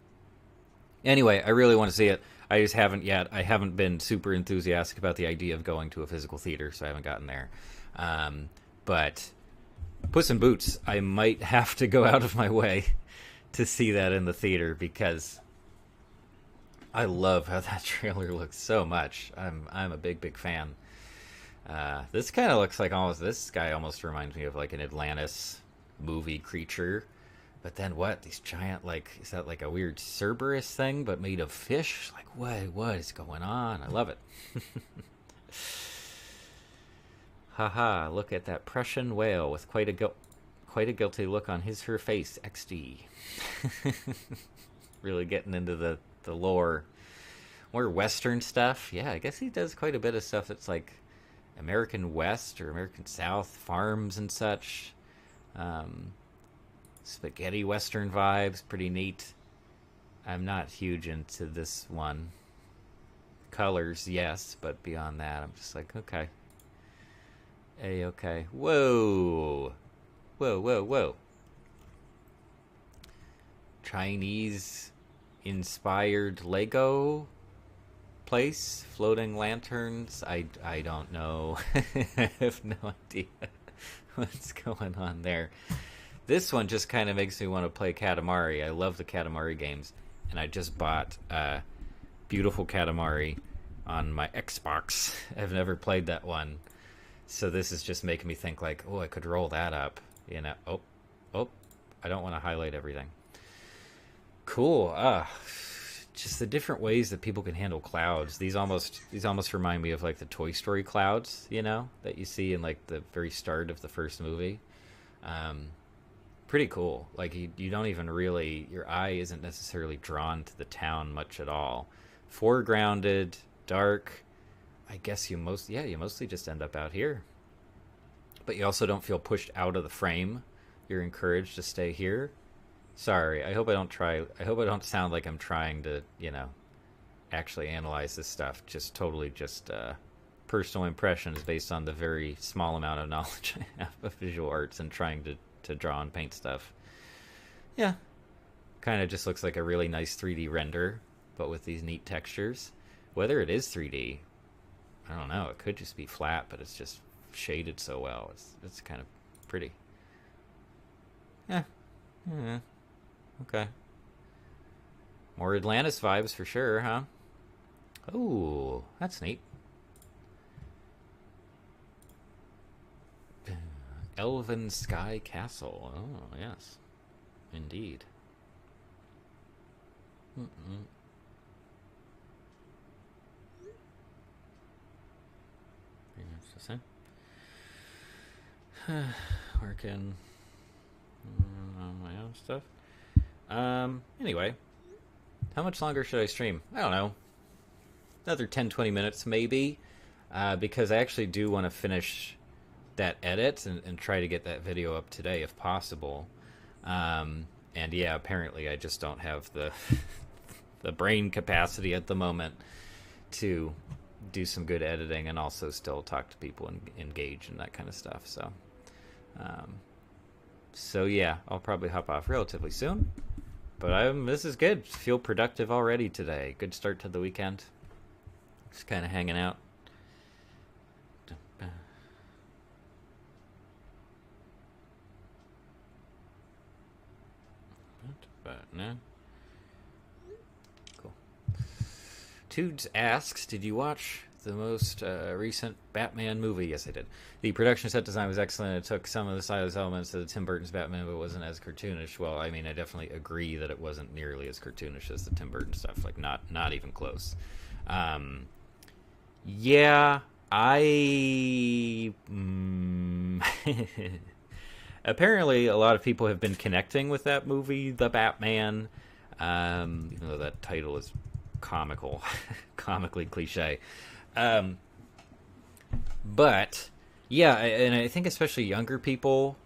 Anyway, I really want to see it. I just haven't yet. I haven't been super enthusiastic about the idea of going to a physical theater, so I haven't gotten there. But Puss in Boots, I might have to go out of my way to see that in the theater because I love how that trailer looks so much. I'm a big fan. This kind of looks like this guy almost reminds me of like an Atlantis movie creature. But then what? These giant, like, is that like a weird Cerberus thing but made of fish? Like, what is going on? I love it. Haha, look at that Prussian whale with quite a guilty look on her face. XD. Really getting into the lore. More Western stuff. Yeah, I guess he does quite a bit of stuff that's like American West or American South, farms and such. Spaghetti Western vibes, pretty neat. I'm not huge into this one. Colors, yes, but beyond that, I'm just like, okay. A-okay. Whoa. Whoa. Chinese-inspired Lego place, floating lanterns. I don't know. I have no idea what's going on there. This one just kind of makes me want to play Katamari. I love the Katamari games, and I just bought Beautiful Katamari on my Xbox. I've never played that one, so this is just making me think like, oh, I could roll that up, you know. Oh, I don't want to highlight everything. Cool. Just the different ways that people can handle clouds. These almost remind me of like the Toy Story clouds, you know, that you see in like the very start of the first movie. Pretty cool. Like you don't even really, your eye isn't necessarily drawn to the town much at all. Foregrounded, dark. I guess you mostly just end up out here. But you also don't feel pushed out of the frame. You're encouraged to stay here. Sorry, I hope I don't sound like I'm trying to, you know, actually analyze this stuff. Totally personal impressions based on the very small amount of knowledge I have of visual arts and trying to draw and paint stuff. Yeah. Kind of just looks like a really nice 3D render, but with these neat textures. Whether it is 3D, I don't know. It could just be flat, but it's just shaded so well. It's kind of pretty. Yeah. Yeah. Okay. More Atlantis vibes for sure, huh? Oh, that's neat. Elven Sky Castle. Oh, yes. Indeed. Mm-mm. Pretty much the same. Working on my own stuff. Anyway. How much longer should I stream? I don't know. Another 10-20 minutes, maybe. Because I actually do want to finish that edit and try to get that video up today if possible. And yeah, apparently I just don't have the the brain capacity at the moment to do some good editing and also still talk to people and engage and that kind of stuff. So yeah, I'll probably hop off relatively soon. But this is good. Feel productive already today. Good start to the weekend. Just kind of hanging out. But no. Cool. Tudes asks, did you watch the most recent Batman movie? Yes, I did. The production set design was excellent. It took some of the stylized elements of the Tim Burton's Batman, but wasn't as cartoonish. Well, I mean, I definitely agree that it wasn't nearly as cartoonish as the Tim Burton stuff. Like, not even close. Yeah, apparently a lot of people have been connecting with that movie, The Batman, even though that title is comical, comically cliche. But yeah, and I think especially younger people,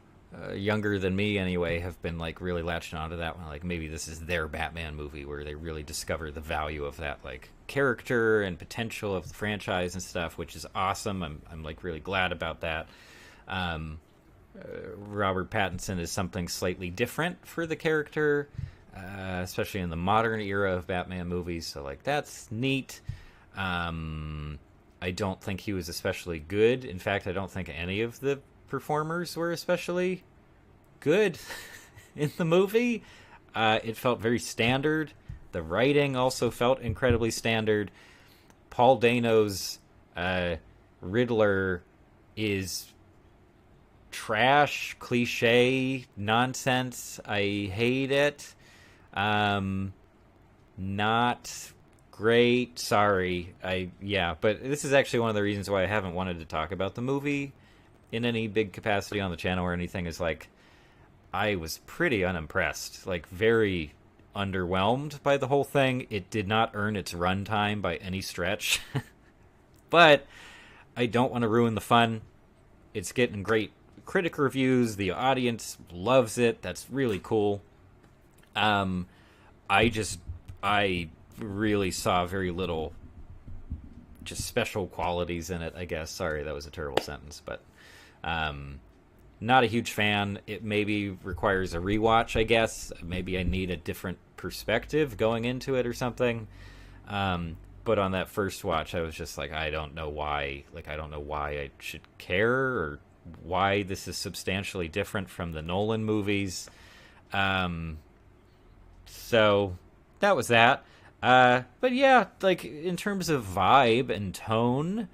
younger than me anyway, have been like really latching onto that one. Like maybe this is their Batman movie where they really discover the value of that like character and potential of the franchise and stuff, which is awesome. I'm like really glad about that. Robert Pattinson is something slightly different for the character, especially in the modern era of Batman movies. So like that's neat. I don't think he was especially good. In fact, I don't think any of the performers were especially good in the movie. It felt very standard. The writing also felt incredibly standard. Paul Dano's Riddler is trash, cliche, nonsense. I hate it. Not great. Sorry. But this is actually one of the reasons why I haven't wanted to talk about the movie in any big capacity on the channel or anything. Is like I was pretty unimpressed, like very underwhelmed by the whole thing. It did not earn its runtime by any stretch. But I don't want to ruin the fun. It's getting great critic reviews. The audience loves it. That's really cool. I really saw very little just special qualities in it, I guess. Sorry, that was a terrible sentence, but not a huge fan. It maybe requires a rewatch, I guess. Maybe I need a different perspective going into it or something. But on that first watch, I was just like, I don't know why. Like, I don't know why I should care or why this is substantially different from the Nolan movies. So that was that. But yeah, like in terms of vibe and tone,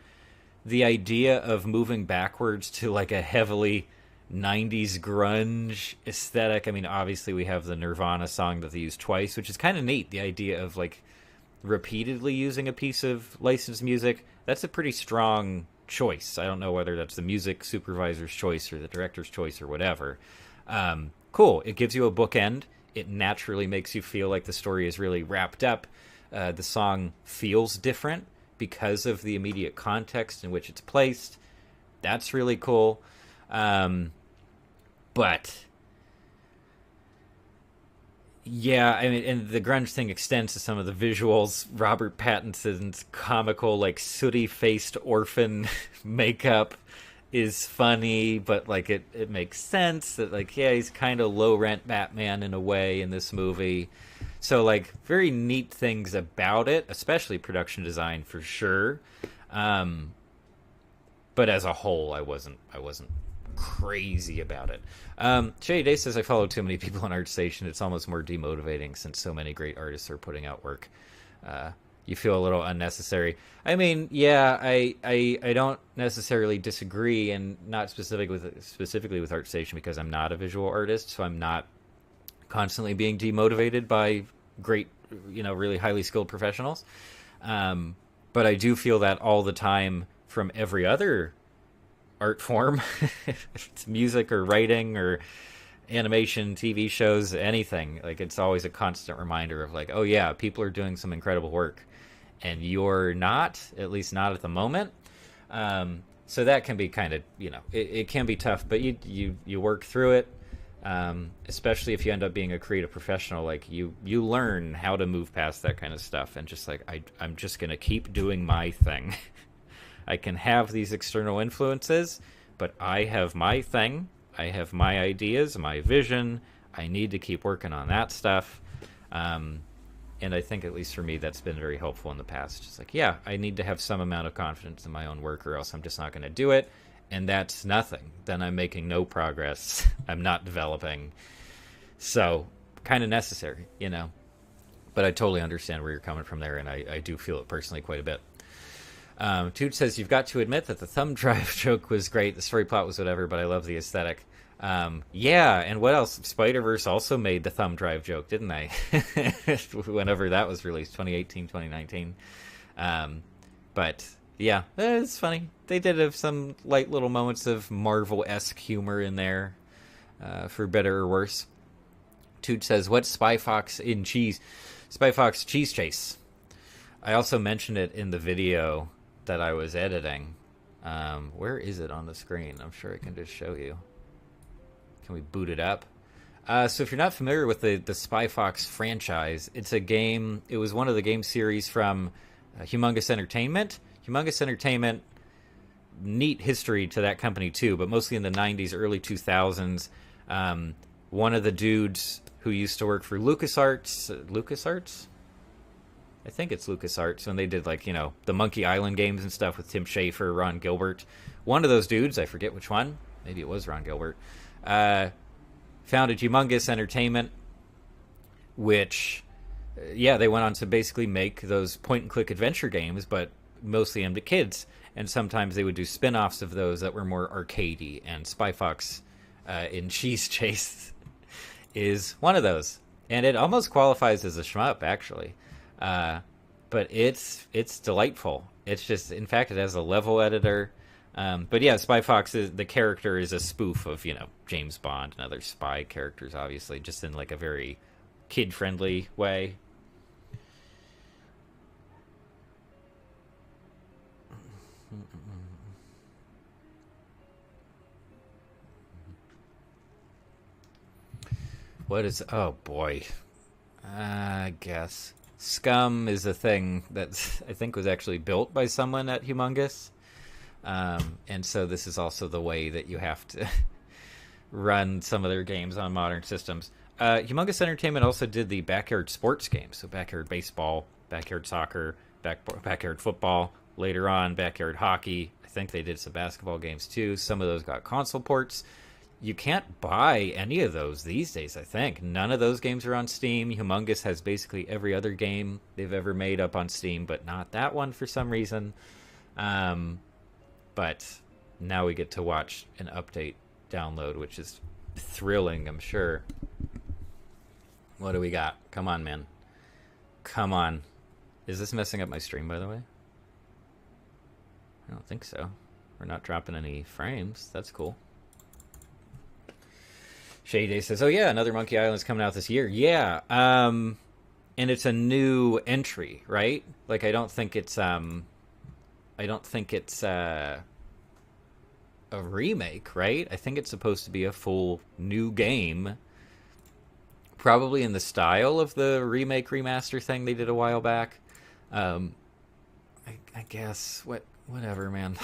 the idea of moving backwards to like a heavily 90s grunge aesthetic. I mean, obviously we have the Nirvana song that they use twice, which is kind of neat. The idea of like repeatedly using a piece of licensed music, that's a pretty strong choice. I don't know whether that's the music supervisor's choice or the director's choice or whatever. Cool. It gives you a bookend. It naturally makes you feel like the story is really wrapped up. The song feels different because of the immediate context in which it's placed. That's really cool. But yeah, I mean, and the grunge thing extends to some of the visuals. Robert Pattinson's comical, like, sooty-faced orphan makeup is funny, but, like, it makes sense that, like, yeah, he's kind of low-rent Batman in a way in this movie. So, like, very neat things about it, especially production design for sure. but as a whole, I wasn't crazy about it. Shady Day says I follow too many people on ArtStation. It's almost more demotivating since so many great artists are putting out work. You feel a little unnecessary. I mean, yeah, I don't necessarily disagree, and not specifically with ArtStation because I'm not a visual artist, so I'm not constantly being demotivated by great, really highly skilled professionals. But I do feel that all the time from every other art form, it's music or writing or animation, TV shows, anything. Like, it's always a constant reminder of like, oh yeah, people are doing some incredible work, and you're not, at least not at the moment. So that can be kind of, it can be tough, but you work through it. Especially if you end up being a creative professional, like you learn how to move past that kind of stuff, and just like I'm just gonna keep doing my thing. I can have these external influences, but I have my thing. I have my ideas, my vision. I need to keep working on that stuff. And I think, at least for me, that's been very helpful in the past. Just like, yeah, I need to have some amount of confidence in my own work, or else I'm just not going to do it. And that's nothing. Then I'm making no progress. I'm not developing. So, kind of necessary, But I totally understand where you're coming from there, and I do feel it personally quite a bit. Toot says, you've got to admit that the thumb drive joke was great. The story plot was whatever, but I love the aesthetic. Yeah, and what else? Spider-Verse also made the thumb drive joke, didn't they? Whenever that was released, 2018, 2019. But, yeah, it's funny. They did have some light little moments of Marvel-esque humor in there, for better or worse. Toot says, what's Spy Fox in cheese? Spy Fox Cheese Chase. I also mentioned it in the video that I was editing. Where is it on the screen? I'm sure I can just show you. Can we boot it up? So if you're not familiar with the Spy Fox franchise, it's a game. It was one of the game series from Humongous Entertainment. Humongous Entertainment, neat history to that company too, but mostly in the 90s, early 2000s. One of the dudes who used to work for LucasArts? I think it's LucasArts, when they did, like, the Monkey Island games and stuff with Tim Schafer, Ron Gilbert. One of those dudes, I forget which one, maybe it was Ron Gilbert, founded Humongous Entertainment, which, they went on to basically make those point-and-click adventure games, but mostly aimed at kids. And sometimes they would do spin-offs of those that were more arcadey, and Spy Fox in Cheese Chase is one of those. And it almost qualifies as a shmup, actually. But it's delightful. It's just, in fact, it has a level editor. But yeah, Spy Fox, the character is a spoof of, James Bond and other spy characters, obviously, just in like a very kid-friendly way. What is, oh boy, I guess Scum is a thing that I think was actually built by someone at Humongous. And so this is also the way that you have to run some of their games on modern systems. Humongous Entertainment also did the backyard sports games. So backyard baseball, backyard soccer, backyard football, later on backyard hockey. I think they did some basketball games too. Some of those got console ports. You can't buy any of those these days, I think. None of those games are on Steam. Humongous has basically every other game they've ever made up on Steam, but not that one for some reason. But now we get to watch an update download, which is thrilling, I'm sure. What do we got? Come on, man. Come on. Is this messing up my stream, by the way? I don't think so. We're not dropping any frames. That's cool. Shady Day says, oh yeah, another Monkey Island's coming out this year. Yeah. And it's a new entry, right? Like, I don't think it's a remake, right? I think it's supposed to be a full new game. Probably in the style of the remake remaster thing they did a while back. I guess whatever, man.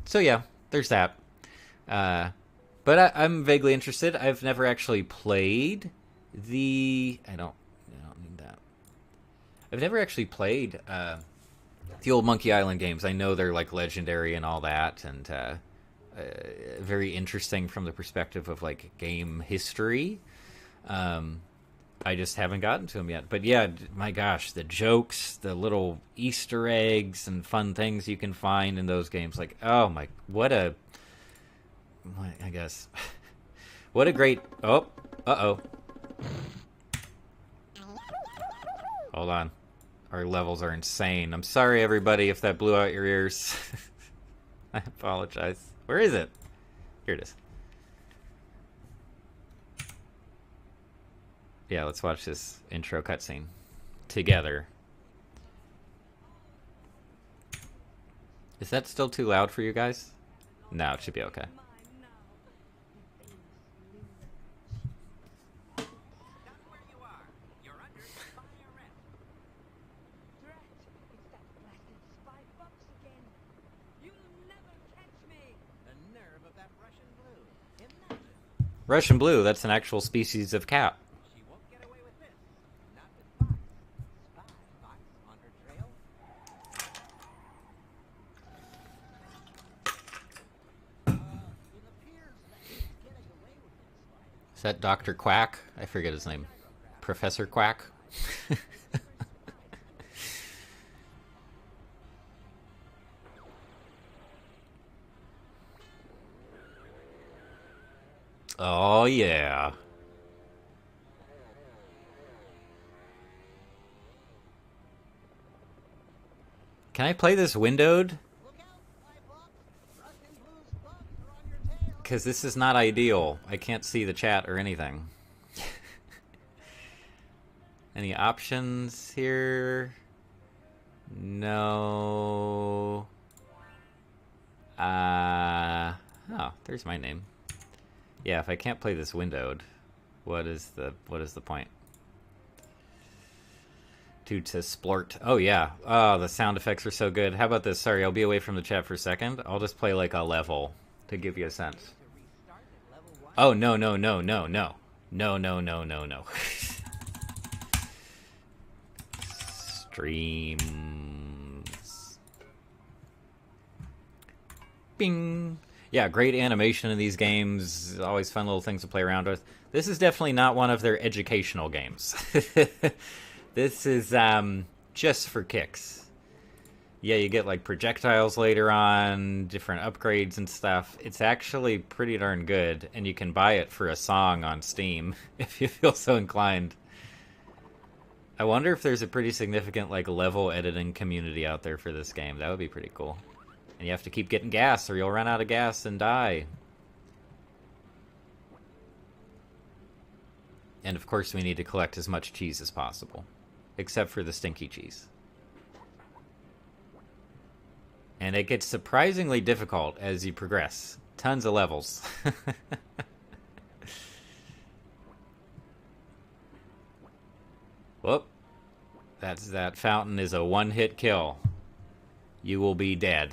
So yeah, there's that. But I'm vaguely interested. I've never actually played the. I don't need that. I've never actually played the old Monkey Island games. I know they're like legendary and all that, and very interesting from the perspective of like game history. I just haven't gotten to them yet. But yeah, my gosh, the jokes, the little Easter eggs and fun things you can find in those games. Like, oh my, I guess, what a great, oh, uh-oh. Hold on. Our levels are insane. I'm sorry, everybody, if that blew out your ears. I apologize. Where is it? Here it is. Yeah, let's watch this intro cutscene together. Is that still too loud for you guys? No, it should be okay. Russian blue, that's an actual species of cat. She won't get away with this. Not with Fox. Spy Fox on her trail. It appears that she's getting away with this. Is that Dr. Quack? I forget his name. Professor Quack? Oh, yeah. Can I play this windowed? Look out, Spy Fox. Russian Blue's thugs are on your tail. Because this is not ideal. I can't see the chat or anything. Any options here? No. Oh, there's my name. Yeah, if I can't play this windowed, what is the point? To splort. Oh yeah. Oh, the sound effects are so good. How about this? Sorry, I'll be away from the chat for a second. I'll just play like a level to give you a sense. To restart at level 1. Oh no. No. Streams. Bing. Yeah, great animation in these games. Always fun little things to play around with. This is definitely not one of their educational games. This is just for kicks. Yeah, you get like projectiles later on, different upgrades and stuff. It's actually pretty darn good, and you can buy it for a song on Steam if you feel so inclined. I wonder if there's a pretty significant like level editing community out there for this game. That would be pretty cool. And you have to keep getting gas or you'll run out of gas and die. And of course we need to collect as much cheese as possible. Except for the stinky cheese. And it gets surprisingly difficult as you progress. Tons of levels. Whoop. That fountain is a one-hit kill. You will be dead.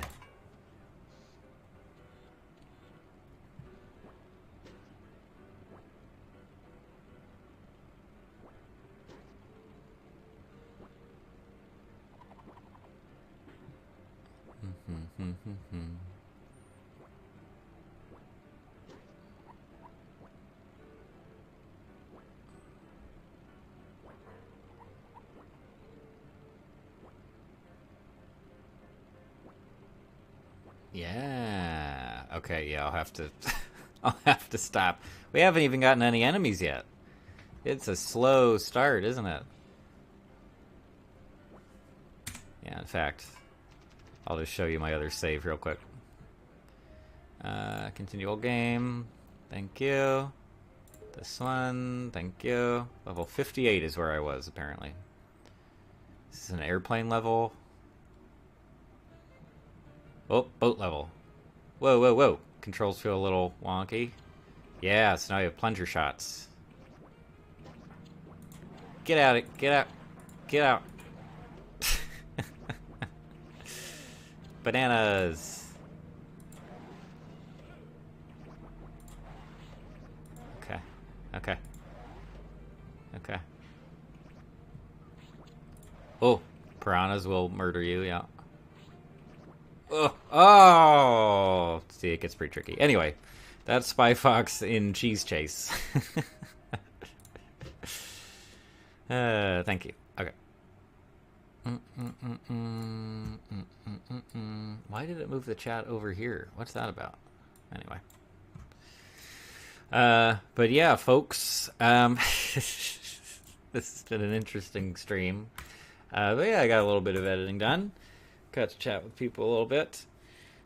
Yeah. Okay, yeah, I'll have to I'll have to stop. We haven't even gotten any enemies yet. It's a slow start, isn't it? Yeah, in fact, I'll just show you my other save real quick. Continue old game. Thank you. This one, thank you. Level 58 is where I was, apparently. This is an airplane level. Oh, boat level. Whoa. Controls feel a little wonky. Yeah, so now you have plunger shots. Get out. Bananas. Okay. Oh, piranhas will murder you, yeah. Ugh. Oh! See, it gets pretty tricky. Anyway, that's Spy Fox in Cheese Chase. Thank you. Okay. Why did it move the chat over here? What's that about? Anyway. But yeah, folks, this has been an interesting stream. But yeah, I got a little bit of editing done. Got to chat with people a little bit.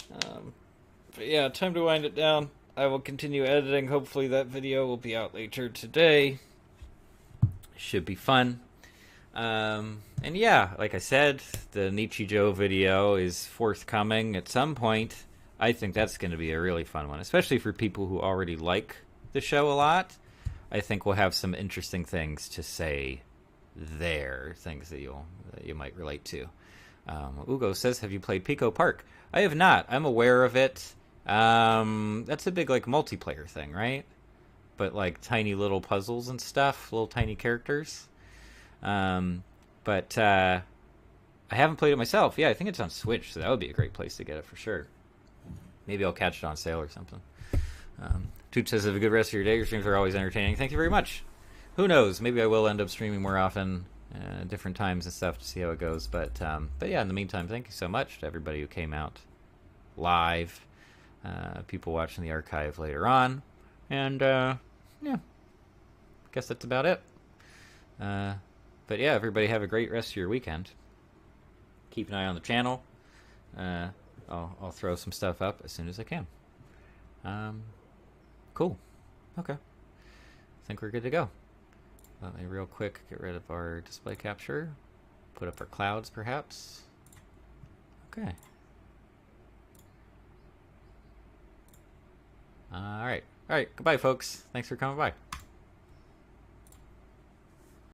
But yeah, time to wind it down. I will continue editing. Hopefully that video will be out later today. Should be fun. And yeah, like I said, the Nichijou video is forthcoming at some point. I think that's going to be a really fun one, especially for people who already like the show a lot. I think we'll have some interesting things to say there, things that you might relate to. Ugo says, have you played Pico Park? I have not. I'm aware of it. That's a big like multiplayer thing, right? But like tiny little puzzles and stuff, little tiny characters. But I haven't played it myself. Yeah, I think it's on Switch, so that would be a great place to get it for sure. Maybe I'll catch it on sale or something. Toot says, have a good rest of your day. Your streams are always entertaining. Thank you very much. Who knows? Maybe I will end up streaming more often, different times and stuff to see how it goes. But yeah, in the meantime, thank you so much to everybody who came out live, people watching the archive later on. And, yeah, I guess that's about it. But yeah, everybody have a great rest of your weekend. Keep an eye on the channel. I'll throw some stuff up as soon as I can. Cool. Okay. I think we're good to go. Let me real quick get rid of our display capture. Put up our clouds, perhaps. Okay. All right. Goodbye, folks. Thanks for coming by.